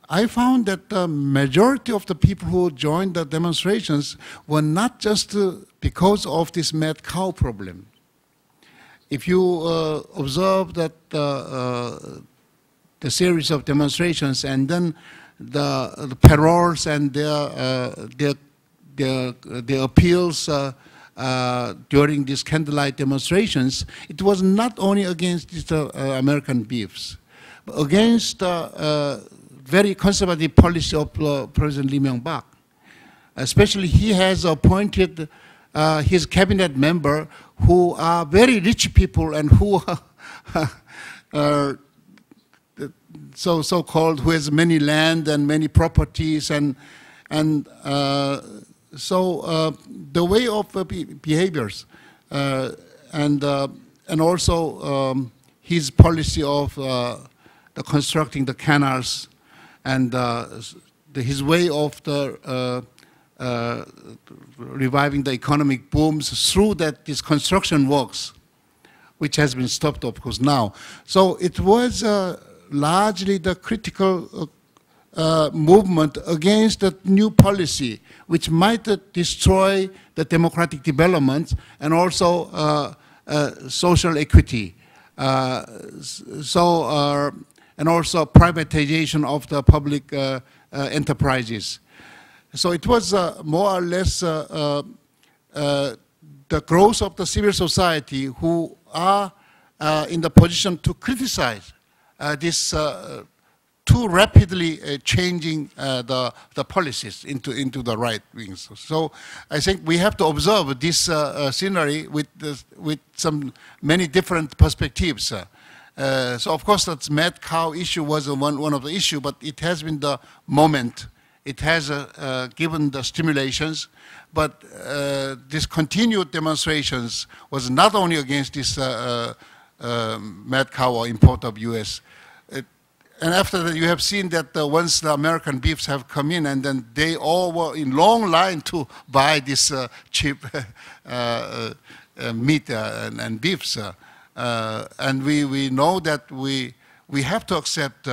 I found that the majority of the people who joined the demonstrations were not just because of this mad cow problem. If you observe that the series of demonstrations and then the paroles and their appeals during these candlelight demonstrations, it was not only against the American beefs, but against very conservative policy of President Lee Myung-bak. Especially he has appointed his cabinet member who are very rich people and who are so-called who has many land and many properties, and so the way of behaviors and also his policy of the constructing the canals and his way of reviving the economic booms through these construction works. which has been stopped, of course, now. So it was largely the critical movement against the new policy, which might destroy the democratic development and also social equity. And also privatization of the public enterprises. So it was more or less the growth of the civil society who are in the position to criticize this too rapidly changing the policies into the right wings. So I think we have to observe this scenery with many different perspectives. So of course that mad cow issue was one of the issues, but it has been the moment. It has given the stimulations, but these continued demonstrations was not only against this mad cow or import of U.S. And after that, you have seen that once the American beefs have come in, and then they all were in long line to buy this cheap meat and beefs. And we know that we have to accept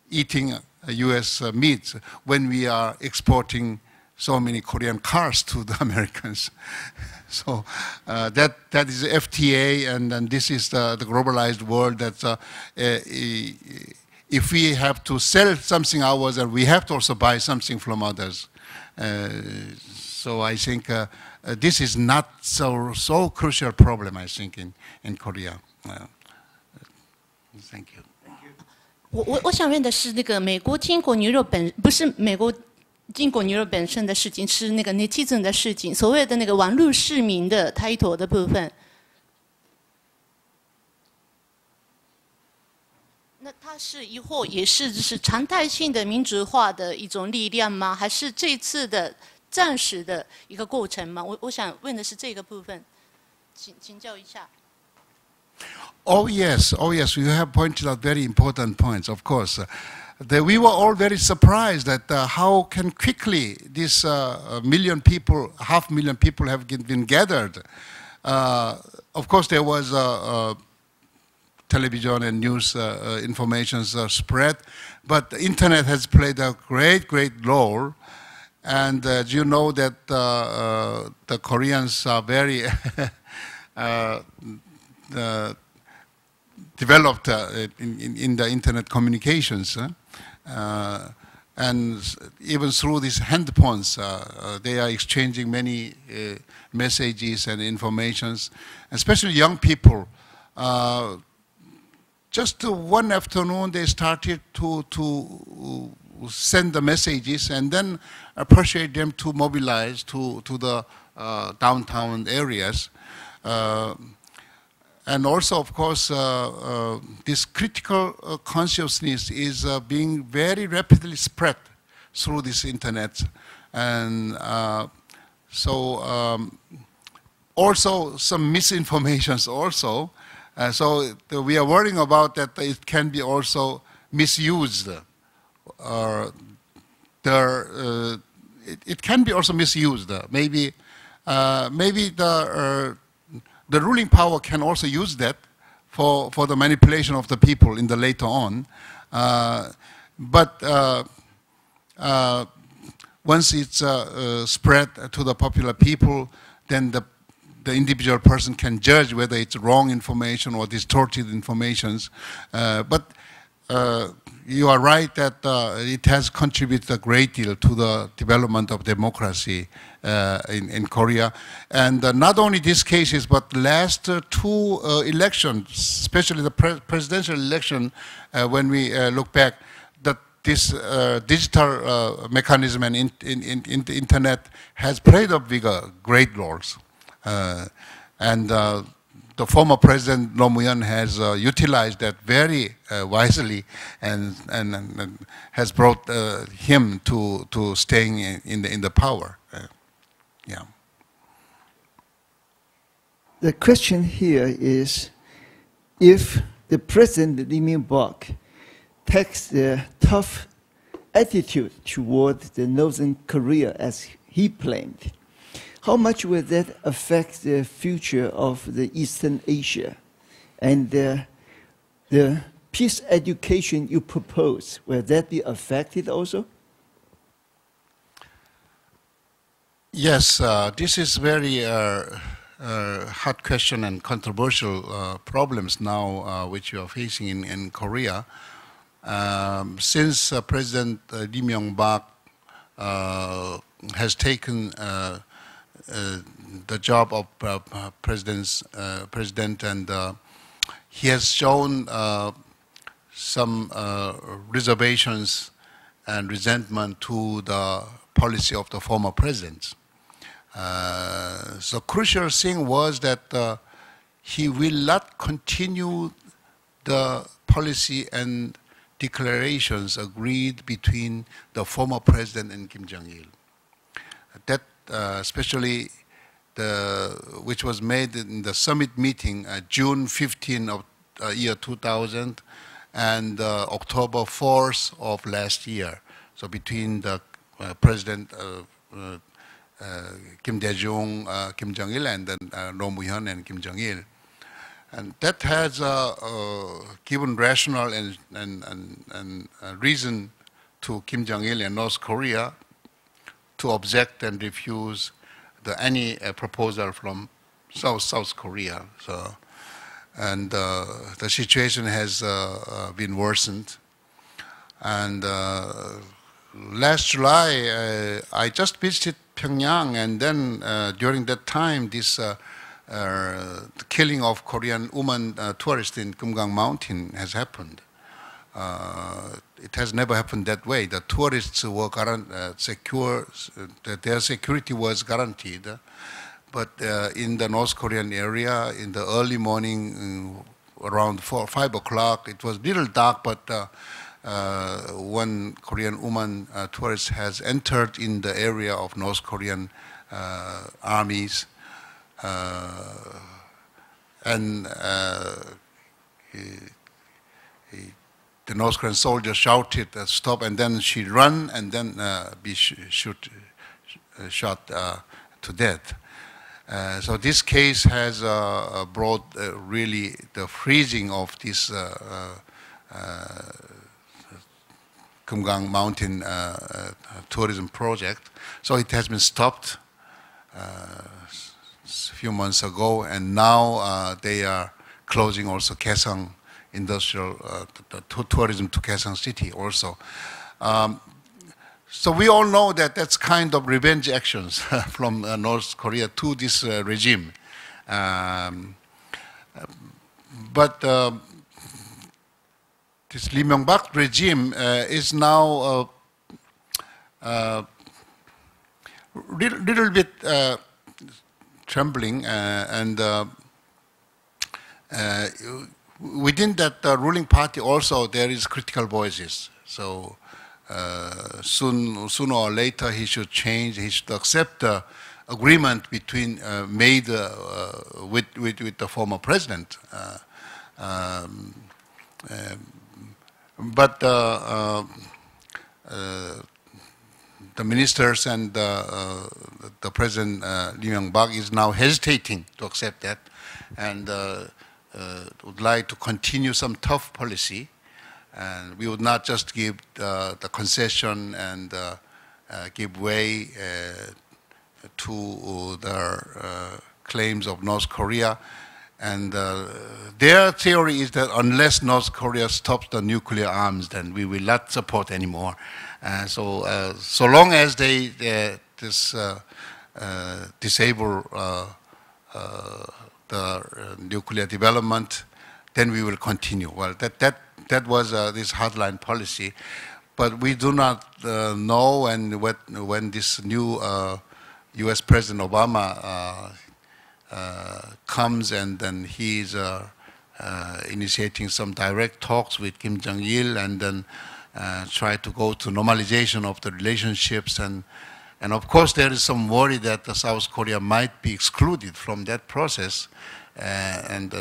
eating U.S. meats when we are exporting so many Korean cars to the Americans. So that is FTA, and this is the globalized world that if we have to sell something ours, and we have to also buy something from others. So I think this is not so crucial problem, I think, in Korea. Thank you. 我想问的是那个美国禁果牛肉不是美国禁果牛肉本身的事情，是那个 netizen 的事情，所谓的那个网络市民的 title 的部分。那它是以后也是常态性的民主化的一种力量吗？还是这次的暂时的一个过程吗？我想问的是这个部分，请教一下。Oh yes, you have pointed out very important points, of course. We were all very surprised at how can quickly this million people, 500,000 people have been gathered. Of course, there was television and news information spread, but the internet has played a great role. And you know that the Koreans are very developed in the internet communications. And even through these handphones, they are exchanging many messages and informations, especially young people. Just one afternoon, they started to send the messages and then persuade them to mobilize to the downtown areas. And also, of course, this critical consciousness is being very rapidly spread through this internet. And also some misinformations also. So we are worrying about that it can be also misused. It can be also misused. Maybe the ruling power can also use that for the manipulation of the people in the later on. But once it's spread to the popular people, then the individual person can judge whether it's wrong information or distorted informations. But you are right that it has contributed a great deal to the development of democracy in Korea. And not only these cases, but last two elections, especially the presidential election, when we look back, that this digital mechanism and the internet has played a great roles. And the former President Roh Moo-hyun has utilized that very wisely and has brought him to staying in the power. Yeah. The question here is, if the President Lee Myung-bak takes the tough attitude toward the Northern Korea as he planned, how much will that affect the future of the Eastern Asia? And the peace education you propose, will that be affected also? Yes, this is very hot question and controversial problems now which we are facing in Korea. Since President Lee Myung-bak has taken the job of president, and he has shown some reservations and resentment to the policy of the former president. So crucial thing was that he will not continue the policy and declarations agreed between the former president and Kim Jong-il. That especially which was made in the summit meeting June 15 of year 2000 and October 4th of last year. So between the President Kim Dae-jung, Kim Jong-il, and then Roh Moo-hyun and Kim Jong-il. And that has given rational and reason to Kim Jong-il and North Korea to object and refuse any proposal from South Korea. So, and the situation has been worsened. And last July, I just visited Pyongyang, and then during that time, this the killing of Korean woman tourist in Kumgang Mountain has happened. It has never happened that way. The tourists were secure, their security was guaranteed. But in the North Korean area, in the early morning, around 4 or 5 o'clock, it was a little dark, but one Korean woman tourist has entered in the area of North Korean armies, and the North Korean soldier shouted, "Stop!" and then she ran, and then be shot to death. So this case has brought really the freezing of this Kumgang Mountain tourism project. So it has been stopped a few months ago, and now they are closing also Kaesong industrial tourism to Kaesong City also. So we all know that that's kind of revenge actions from North Korea to this regime. But this Lee Myung-bak regime is now little bit trembling, and within that ruling party also there is critical voices. So sooner or later he should change. He should accept the agreement between made with the former president. But the ministers and the president Lee Myung-bak is now hesitating to accept that, and would like to continue some tough policy. And we would not just give the concession and give way to the claims of North Korea. And their theory is that unless North Korea stops the nuclear arms, then we will not support anymore. So long as they disable the nuclear development, then we will continue. Well, that was this hardline policy, but we do not know when this new U.S. President Obama comes, and then he's initiating some direct talks with Kim Jong-il, and then try to go to normalization of the relationships, and of course there is some worry that South Korea might be excluded from that process. And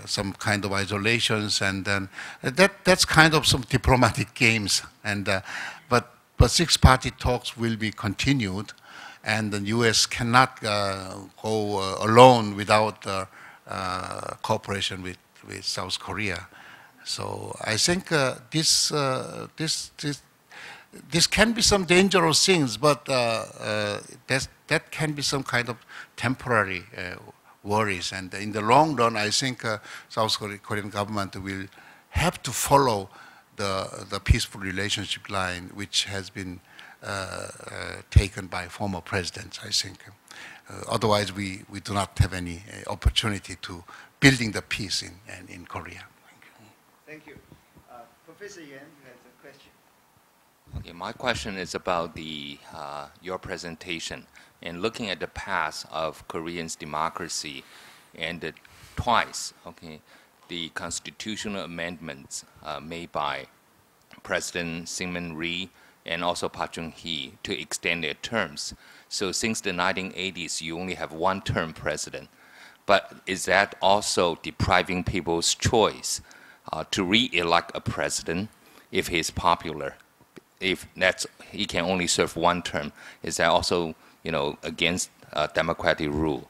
some kind of isolations, and then that's kind of some diplomatic games. And but six-party talks will be continued, and the U.S. cannot go alone without cooperation South Korea. So I think this can be some dangerous things, but that can be some kind of temporary worries. And in the long run, I think South Korean government will have to follow the peaceful relationship line, which has been taken by former presidents, I think. Otherwise, we do not have any opportunity to building the peace in Korea. Thank you. Professor Yan, you have a question. Okay, my question is about your presentation and looking at the past of Korean's democracy and twice, okay, the constitutional amendments made by President Syngman Rhee and also Park Chung-hee to extend their terms. So since the 1980s, you only have one-term president. But is that also depriving people's choice to re-elect a president if he's popular? If he can only serve one term, is that also, against democratic rule?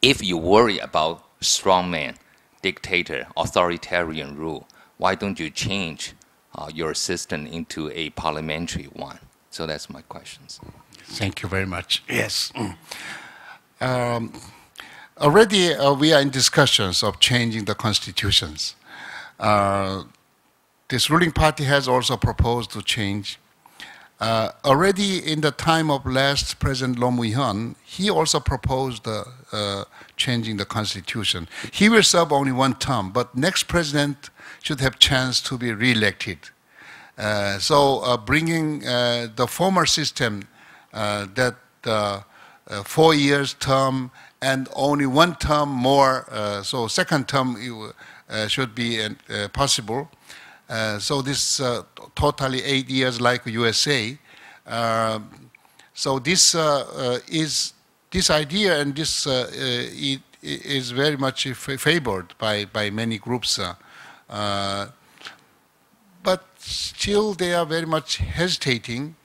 If you worry about strongman, dictator, authoritarian rule, why don't you change your system into a parliamentary one? So that's my questions. Thank you very much. Yes. Already we are in discussions of changing the constitutions. This ruling party has also proposed to change. Already in the time of last President Roh Moo-hyun, he also proposed changing the constitution. He will serve only one term, but next president should have chance to be re-elected. So bringing the former system that 4 years term and only one term more, so second term should be possible. So this totally 8 years like USA. So this this idea and this is very much favored by many groups. But still they are very much hesitating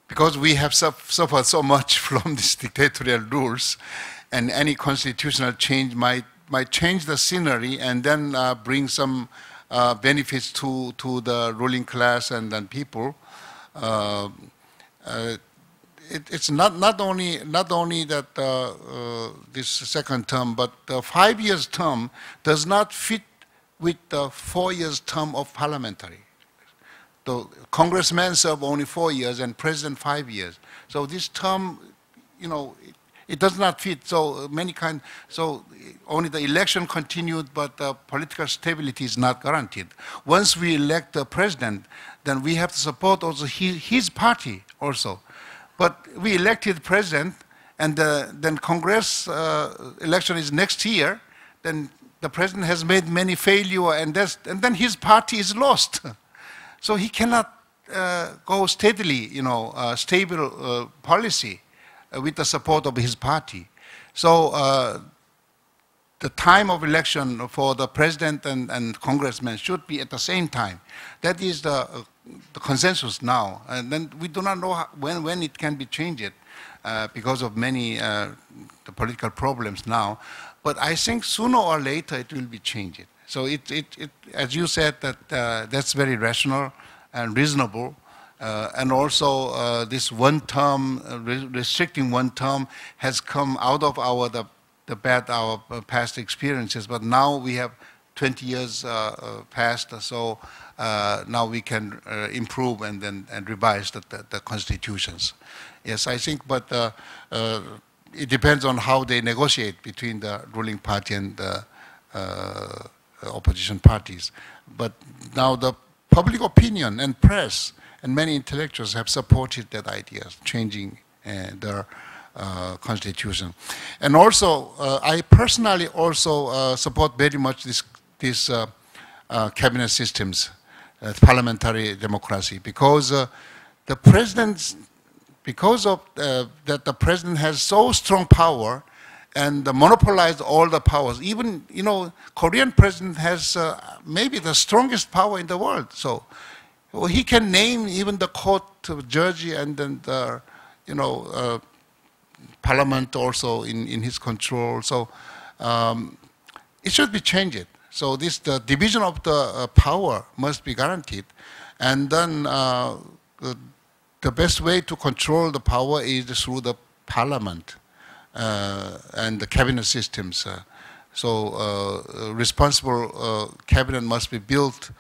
because we have suffered so much from these dictatorial rules, and any constitutional change might change the scenery and then bring some benefits to the ruling class and then people. It's not only that this second term, but the 5 years term does not fit with the 4 years term of parliamentary. The congressmen serve only 4 years and president 5 years. So this term, it does not fit. So so only the election continued, but the political stability is not guaranteed. Once we elect the president, then we have to support also his party also. But we elected president, and then Congress election is next year. Then the president has made many failure, and then his party is lost. So he cannot go steadily, stable policy with the support of his party. So the time of election for the president and congressmen should be at the same time. That is the consensus now. And then we do not know when it can be changed because of many the political problems now. But I think sooner or later it will be changed. So as you said, that's very rational and reasonable. And also this one term, restricting one term has come out of our past experiences. But now we have 20 years passed, so now we can improve and revise the constitutions. Yes, I think, but it depends on how they negotiate between the ruling party and the opposition parties. But now the public opinion and press and many intellectuals have supported that idea, changing their constitution. And also, I personally also support very much these cabinet systems, parliamentary democracy, because the president's, because of that the president has so strong power and monopolized all the powers. Even, Korean president has maybe the strongest power in the world. So he can name even the court judge and then the, parliament also in his control. So it should be changed. So the division of the power must be guaranteed. And then the best way to control the power is through the parliament and the cabinet systems. Responsible cabinet must be built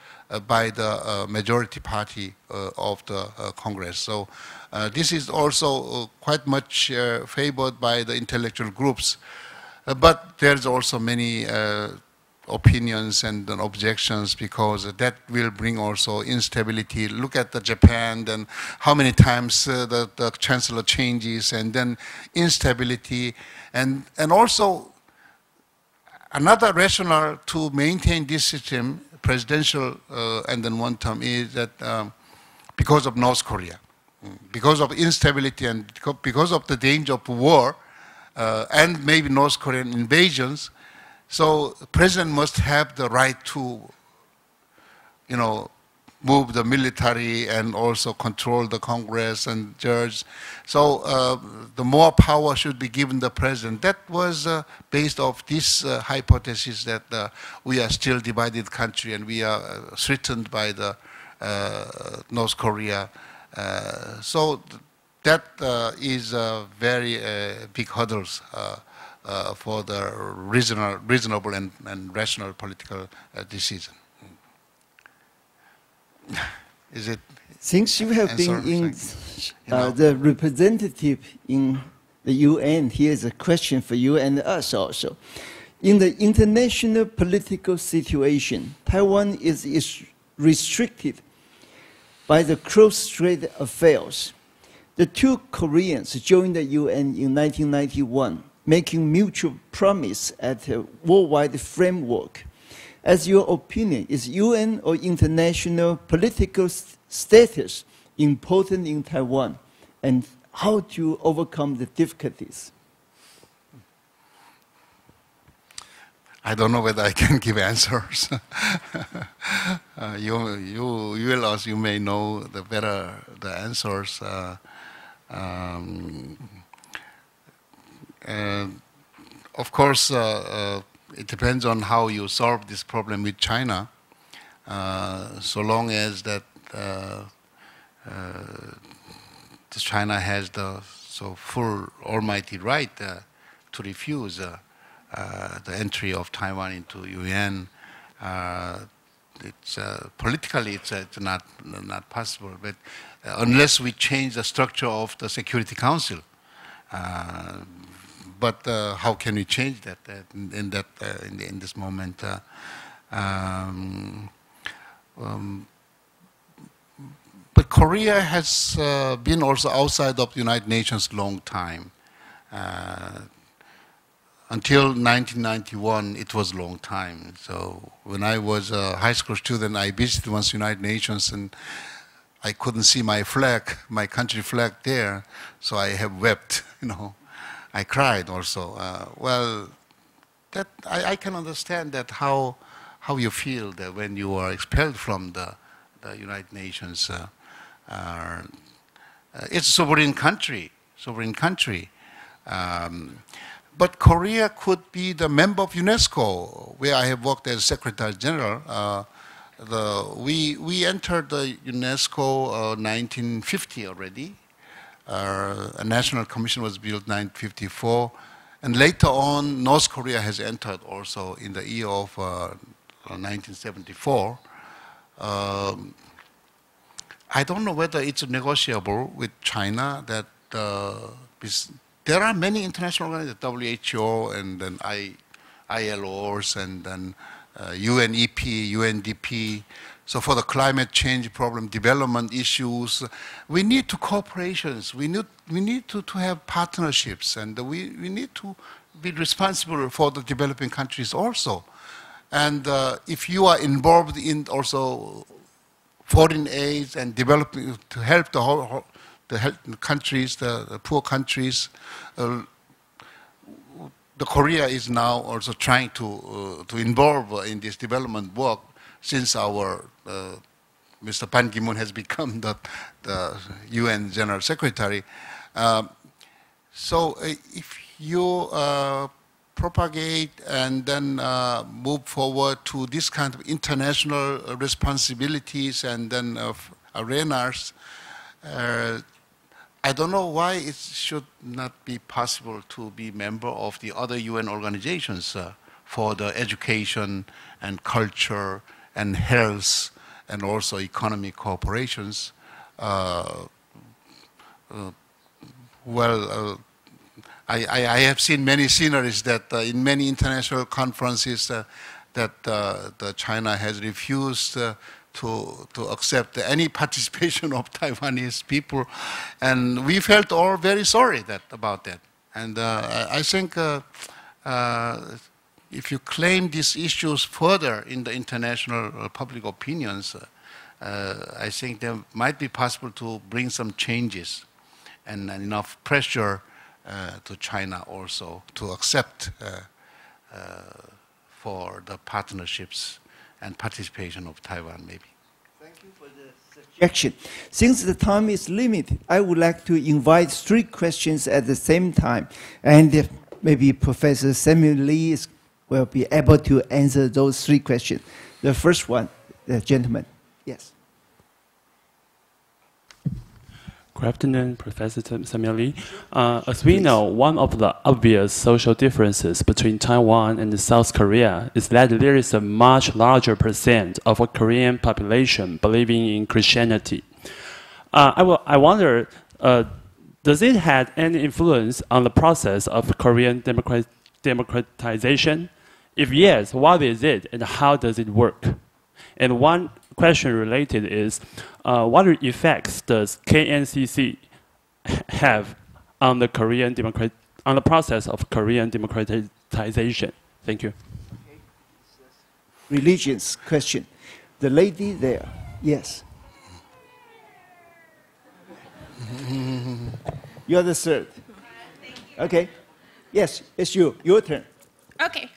by the majority party of the Congress. So this is also quite much favored by the intellectual groups. But there's also many opinions and objections, because that will bring also instability. Look at the Japan, and how many times the chancellor changes, and then instability. And also another rationale to maintain this system, presidential and then one term, is that because of North Korea, because of instability and because of the danger of war, and maybe North Korean invasions, so the president must have the right to, move the military and also control the Congress and judge. So the more power should be given the president. That was based off this hypothesis that we are still divided country and we are threatened by the North Korea. So that is very big hurdles for the reasonable and rational political decision. Is it? Since you have been in the representative in the UN, here's a question for you and us also. In the international political situation, Taiwan is restricted by the cross-strait affairs. The two Koreans joined the UN in 1991, making mutual promise at a worldwide framework. As your opinion, is UN or international political status important in Taiwan, and how to overcome the difficulties? I don't know whether I can give answers. You may know the answers. Of course, it depends on how you solve this problem with China. So long as that China has the full almighty right to refuse the entry of Taiwan into UN, it's politically it's not possible. But unless we change the structure of the Security Council. But how can we change that in this moment? But Korea has been also outside of the United Nations long time. Until 1991, it was a long time. So when I was a high school student, I visited once United Nations, and I couldn't see my flag, my country flag there. So I have wept, I cried also. Well, that I can understand that how you feel that when you are expelled from the United Nations. It's a sovereign country. But Korea could be the member of UNESCO, where I have worked as Secretary General. We entered the UNESCO 1950 already. A national commission was built in 1954, and later on, North Korea has entered also in the year of 1974. I don't know whether it's negotiable with China that there are many international organizations, WHO and then ILOs and then UNEP, UNDP. So for the climate change problem, development issues, we need to cooperations. We need to have partnerships, and we need to be responsible for the developing countries also. And if you are involved in also foreign aid and developing to help the countries, the poor countries, the Korea is now also trying to involve in this development work since our Mr. Ban Ki-moon has become the UN General Secretary. So if you propagate and then move forward to this kind of international responsibilities and then arenas. I don't know why it should not be possible to be member of the other UN organizations for the education and culture and health and also economic cooperations. I have seen many sceneries that in many international conferences that China has refused to accept any participation of Taiwanese people, and we felt all very sorry about that. And I think if you claim these issues further in the international public opinions, I think there might be possible to bring some changes and enough pressure to China also to accept for the partnerships and participation of Taiwan, maybe. Thank you for the suggestion. Since the time is limited, I would like to invite 3 questions at the same time, and maybe Professor Samuel Lee will be able to answer those 3 questions. The first one, the gentleman. Yes. Good afternoon, Professor Samuel Lee. As we know, one of the obvious social differences between Taiwan and South Korea is that there is a much larger percent of a Korean population believing in Christianity. I wonder, does it have any influence on the process of Korean democratization? If yes, what is it and how does it work? And one question related is, what effects does KNCC have on the process of Korean democratization? Thank you. Okay. Religions question. The lady there, yes. You're the third. Okay. Yes, it's you. Your turn. Okay.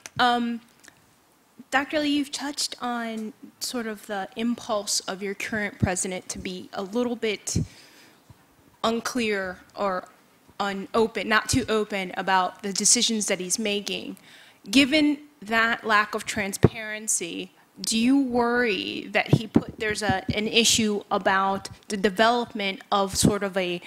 Dr. Lee, you've touched on sort of the impulse of your current president to be a little bit unclear or unopen, not too open about the decisions that he's making. Given that lack of transparency, do you worry that there's an issue about the development of sort of a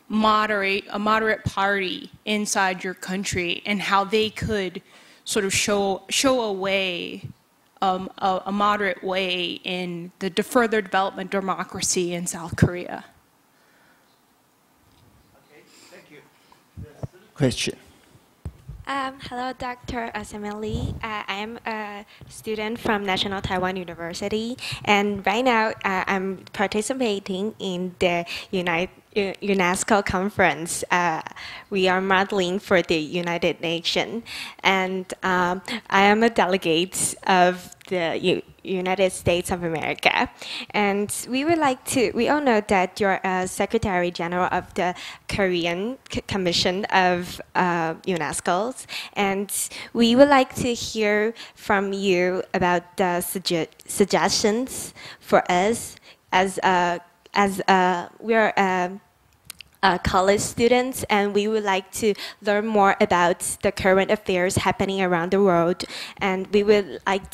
moderate party inside your country and how they could sort of show a way, a moderate way in the further development of democracy in South Korea? Okay, thank you. Question. Hello, Dr. Samuel Lee. I am a student from National Taiwan University, and right now I'm participating in the UNESCO conference. We are modeling for the United Nations, and I am a delegate of the United States of America. And we all know that you're a Secretary General of the Korean Commission of UNESCO, and we would like to hear from you about the suggestions for us as we're college students, and we would like to learn more about the current affairs happening around the world, and we would like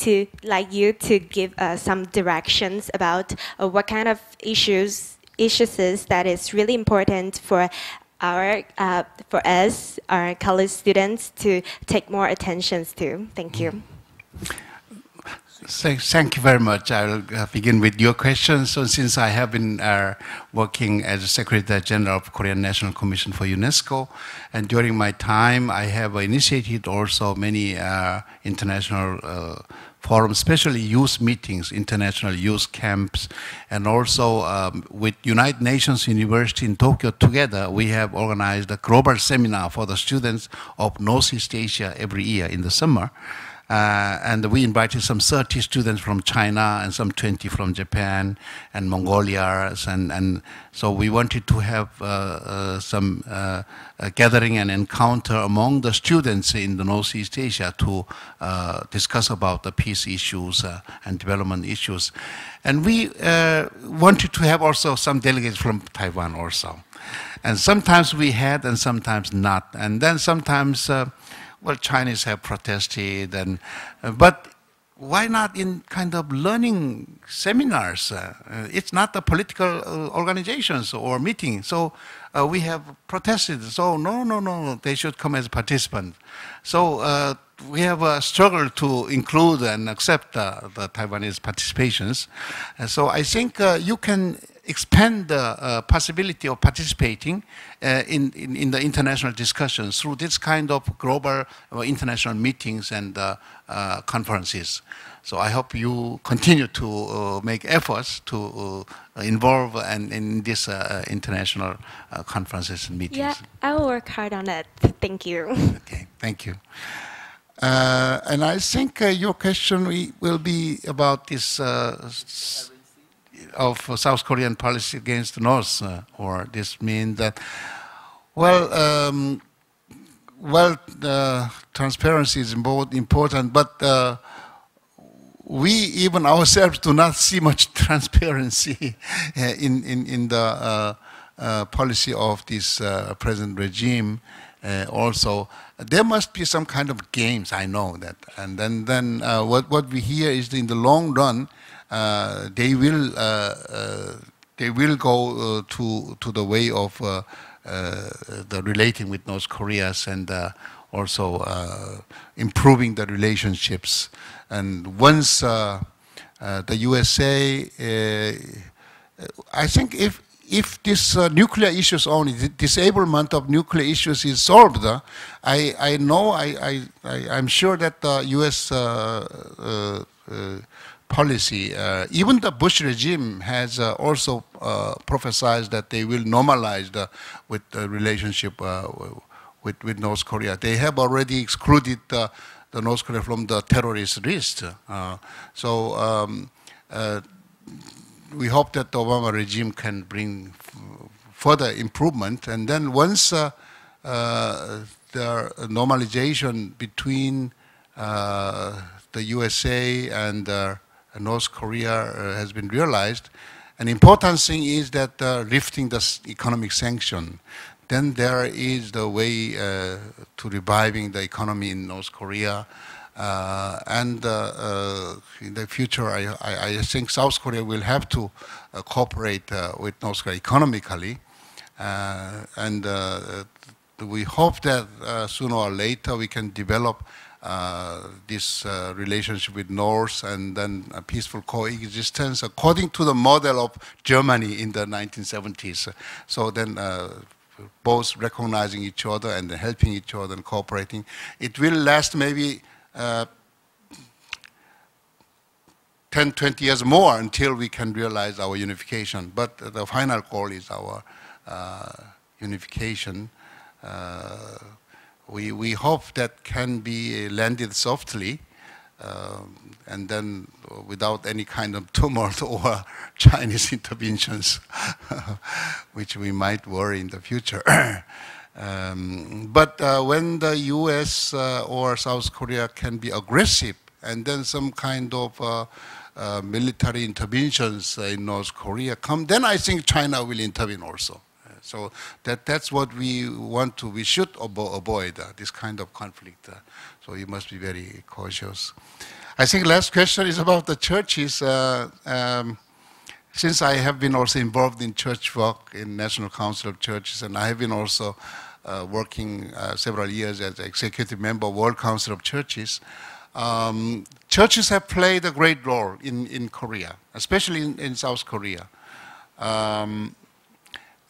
you to give some directions about what kind of issues that is really important for us, our college students, to take more attention to. Thank you. Thank you very much. I'll begin with your question. So since I have been working as Secretary General of Korean National Commission for UNESCO, and during my time I have initiated also many international forums, especially youth meetings, international youth camps, and also with United Nations University in Tokyo together, we have organized a global seminar for the students of Northeast Asia every year in the summer. And we invited some 30 students from China and some 20 from Japan and Mongolia. And so we wanted to have some gathering and encounter among the students in the Northeast Asia to discuss about the peace issues and development issues. And we wanted to have also some delegates from Taiwan also. And sometimes we had and sometimes not. And then sometimes well, Chinese have protested, and but why not in kind of learning seminars? It's not the political organizations or meetings. So we have protested. So no, they should come as participants. So we have a struggle to include and accept the Taiwanese participations. So I think you can expand the possibility of participating in the international discussions through this kind of global international meetings and conferences. So I hope you continue to make efforts to involve in these international conferences and meetings. Yeah, I will work hard on that. Thank you. Okay, thank you. And I think your question will be about this of South Korean policy against the North, or this means that, well, transparency is important, but we even ourselves do not see much transparency in the policy of this present regime. Also, there must be some kind of games. I know that, and then what we hear is that in the long run, they will go to the way of the relating with North Korea and also improving the relationships. And once the USA, I think if this nuclear issues only, the disablement of nuclear issues is solved, I'm sure that the U.S. policy, even the Bush regime has also prophesied that they will normalize with the relationship with North Korea. They have already excluded the North Korea from the terrorist list. We hope that the Obama regime can bring further improvement. And then once the normalization between the USA and North Korea has been realized, an important thing is that lifting the economic sanction. Then there is the way to reviving the economy in North Korea. And in the future, I think South Korea will have to cooperate with North Korea economically. And we hope that sooner or later we can develop this relationship with North and then a peaceful coexistence according to the model of Germany in the 1970s. So then both recognizing each other and helping each other and cooperating. It will last maybe 10, 20 years more until we can realize our unification. But the final goal is our unification. We hope that can be landed softly and then without any kind of tumult or Chinese interventions, which we might worry in the future. But when the US or South Korea can be aggressive and then some kind of military interventions in North Korea come, then I think China will intervene also. So that's what we want to, we should avoid this kind of conflict. So you must be very cautious. I think last question is about the churches. Since I have been also involved in church work in National Council of Churches, and I have been also working several years as executive member of World Council of Churches, churches have played a great role in Korea, especially in South Korea.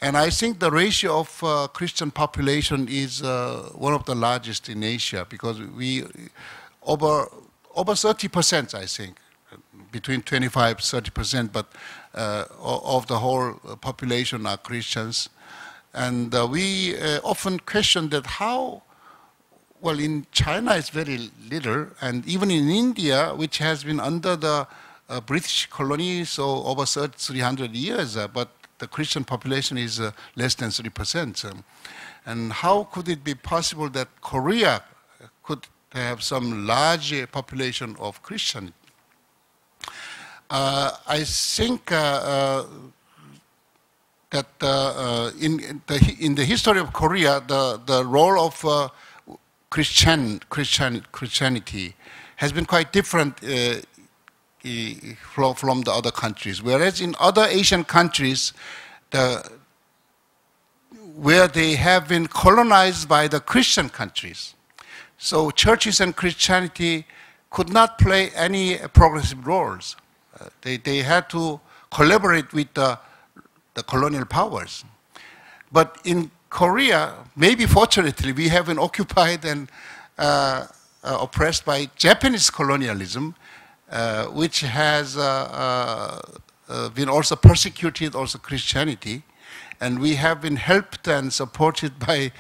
And I think the ratio of Christian population is one of the largest in Asia, because we over 30%, I think, between 25, 30%, but of the whole population are Christians. And we often question that how, well, in China it's very little, and even in India, which has been under the British colony, so over 300 years, but the Christian population is less than 3%. And how could it be possible that Korea could have some large population of Christian? I think that in the history of Korea, the role of Christianity has been quite different from the other countries. Whereas in other Asian countries, where they have been colonized by the Christian countries, so churches and Christianity could not play any progressive roles. They had to collaborate with the colonial powers. But in Korea, maybe fortunately, we have been occupied and oppressed by Japanese colonialism, which has been also persecuted also Christianity. And we have been helped and supported by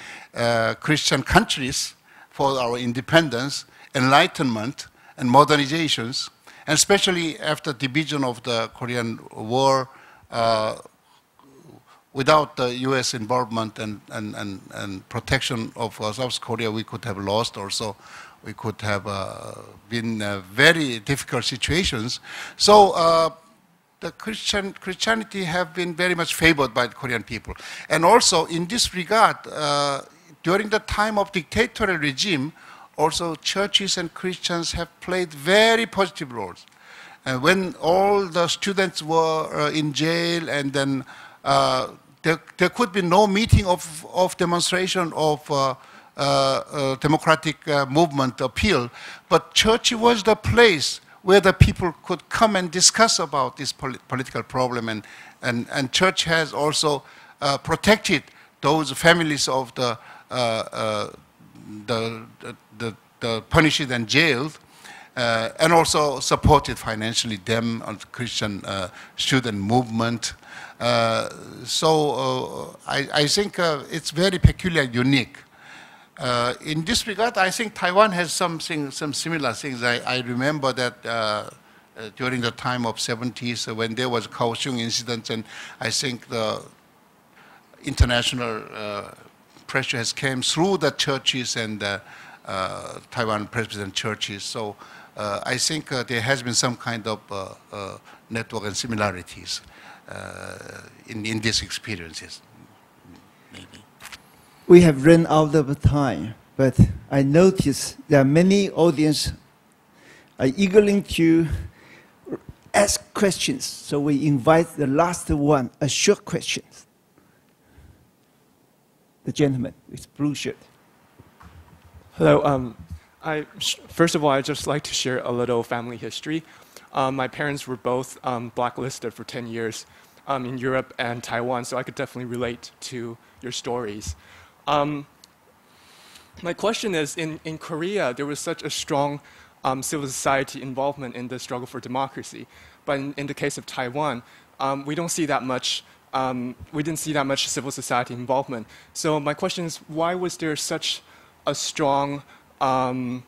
Christian countries for our independence, enlightenment, and modernizations. And especially after the division of the Korean War, without the US involvement and protection of South Korea, we could have lost also. We could have been in very difficult situations. So the Christianity have been very much favored by the Korean people. And also in this regard, during the time of dictatorial regime, also churches and Christians have played very positive roles. And when all the students were in jail, and then there could be no meeting of demonstration of democratic movement appeal, but church was the place where the people could come and discuss about this political problem, and church has also protected those families of the punished and jailed, and also supported financially them on the Christian student movement. So I think it's very peculiar, unique. In this regard, I think Taiwan has some similar things. I remember that during the time of 70s, when there was Kaohsiung incident, and I think the international pressure has came through the churches and the Taiwan Presbyterian churches. So I think there has been some kind of network and similarities in these experiences. Maybe. We have run out of time, but I notice there are many audience are eagerly to ask questions. So we invite the last one, a short question. The gentleman with blue shirt. Hello. First of all, I'd just like to share a little family history. My parents were both blacklisted for 10 years in Europe and Taiwan, so I could definitely relate to your stories. My question is, in Korea, there was such a strong civil society involvement in the struggle for democracy. But in the case of Taiwan, we don't see that much, we didn't see that much civil society involvement. So my question is, why was there such a strong and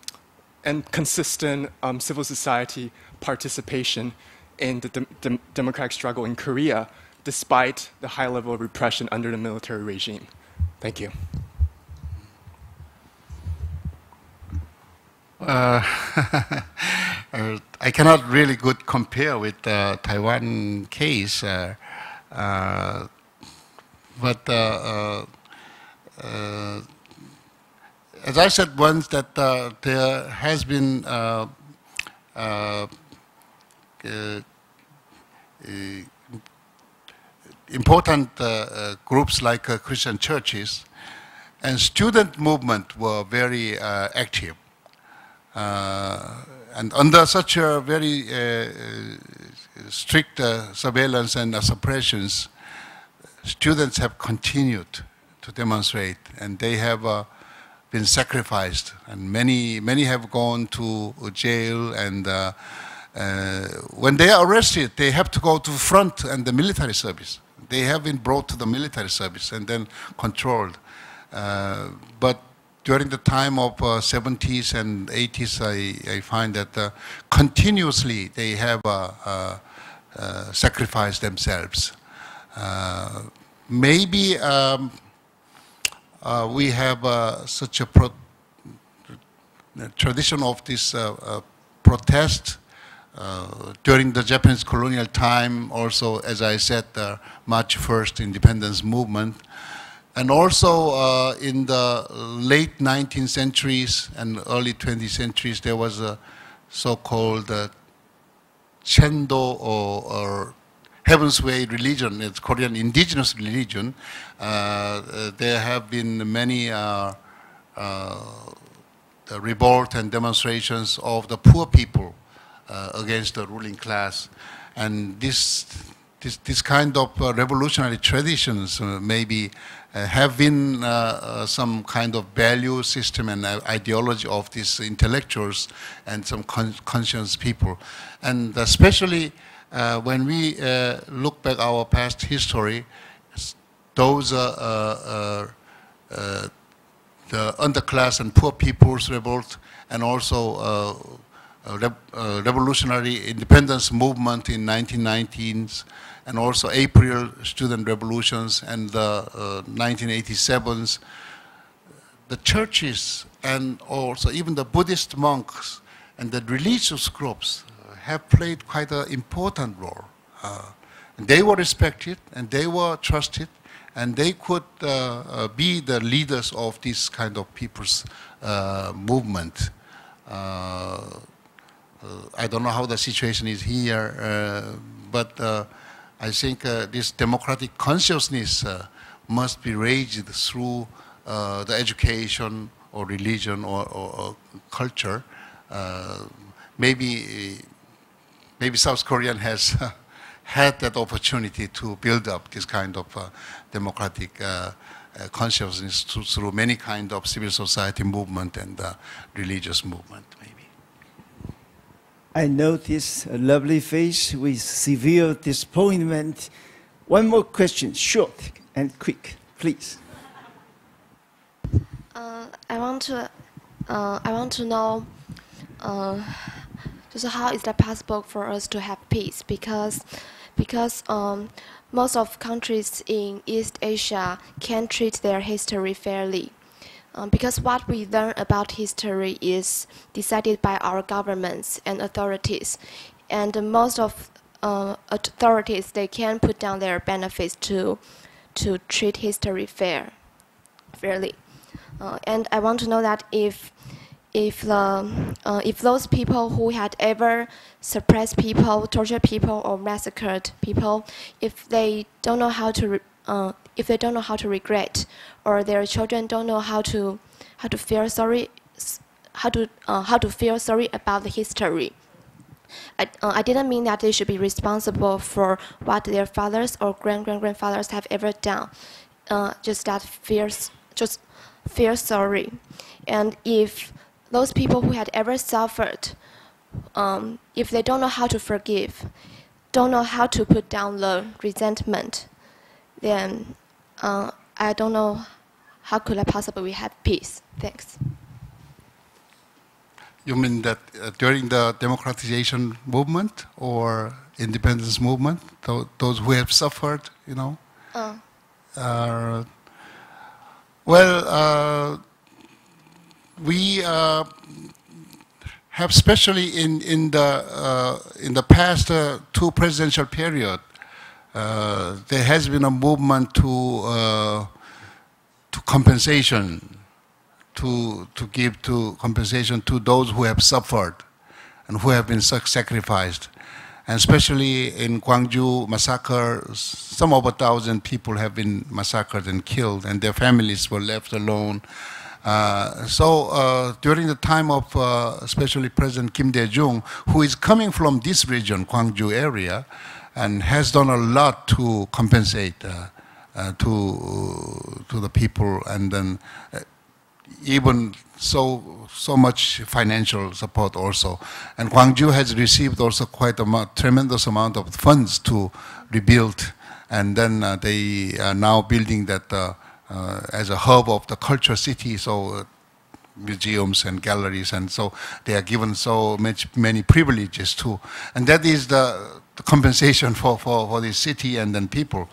consistent civil society participation in the democratic struggle in Korea, despite the high level of repression under the military regime? Thank you. I cannot really good compare with the Taiwan case, but as I said once, that there has been important groups like Christian churches, and student movement were very active. And under such a very strict surveillance and suppressions, students have continued to demonstrate, and they have been sacrificed, and many have gone to jail, and when they are arrested, they have to go to front and the military service. They have been brought to the military service and then controlled. But during the time of 70s and 80s, I find that continuously they have sacrificed themselves. Maybe we have such a tradition of this protest during the Japanese colonial time, also, as I said, the March 1st independence movement. And also in the late 19th centuries and early 20th centuries, there was a so-called Chendo or Heaven's Way religion. It's Korean indigenous religion. There have been many revolt and demonstrations of the poor people against the ruling class. And this kind of revolutionary traditions maybe have been some kind of value system and ideology of these intellectuals and some conscious people. And especially when we look back our past history, those the underclass and poor people's revolt, and also revolutionary independence movement in 1919s, and also April student revolutions and the 1987s, the churches and also even the Buddhist monks and the religious groups have played quite an important role. They were respected and they were trusted, and they could be the leaders of this kind of people's movement. I don't know how the situation is here, but I think this democratic consciousness must be raised through the education or religion or culture. Maybe South Korea has had that opportunity to build up this kind of democratic consciousness through many kind of civil society movement and religious movement, maybe. I notice a lovely face with severe disappointment. One more question, short and quick, please. I want to know, just how is that possible for us to have peace? Because most of countries in East Asia can't treat their history fairly. Because what we learn about history is decided by our governments and authorities, and most of authorities, they can put down their benefits to treat history fairly. And I want to know that if those people who had ever suppressed people, tortured people, or massacred people, if they don't know how to regret, or their children don't know how to feel sorry about the history, I didn't mean that they should be responsible for what their fathers or grandfathers have ever done. Just feel sorry. And if those people who had ever suffered, if they don't know how to forgive, don't know how to put down the resentment, then I don't know how could I possibly have peace. Thanks. You mean that during the democratization movement or independence movement, those who have suffered, you know? We have, especially in the past two presidential period, there has been a movement to compensation, to give compensation to those who have suffered and who have been sacrificed. And especially in Gwangju massacre, some over 1,000 people have been massacred and killed, and their families were left alone. So during the time of especially President Kim Dae-jung, who is coming from this region, Gwangju area, and has done a lot to compensate to the people, and then even so much financial support also. And Gwangju has received also quite a tremendous amount of funds to rebuild, and then they are now building that as a hub of the culture city, so museums and galleries, and so they are given so many privileges too. And that is the compensation for this city and then people.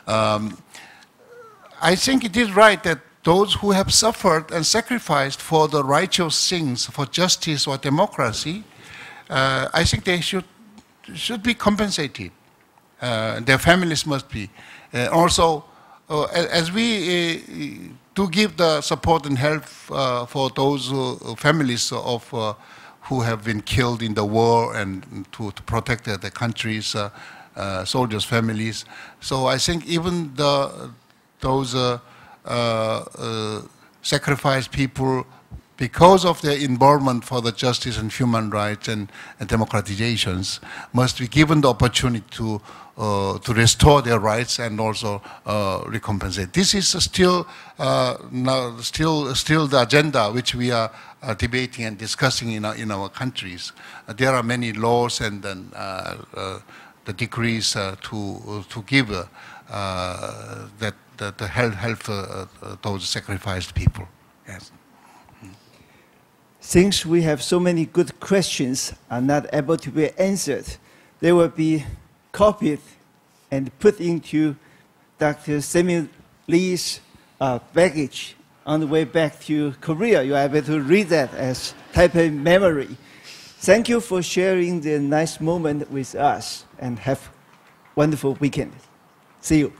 I think it is right that those who have suffered and sacrificed for the righteous things, for justice or democracy, I think they should be compensated. Their families must be. Also, as we to give the support and help for those families of who have been killed in the war and to protect the country's soldiers' families. So I think even those sacrificed people, because of their involvement for the justice and human rights and democratizations, must be given the opportunity to restore their rights and also recompensate. This is still the agenda which we are debating and discussing in our countries. There are many laws and then the decrees to give the help those sacrificed people. Yes. Since we have so many good questions are not able to be answered, they will be copied and put into Dr. Samuel Lee's baggage on the way back to Korea. You are able to read that as type of memory. Thank you for sharing the nice moment with us, and have a wonderful weekend. See you.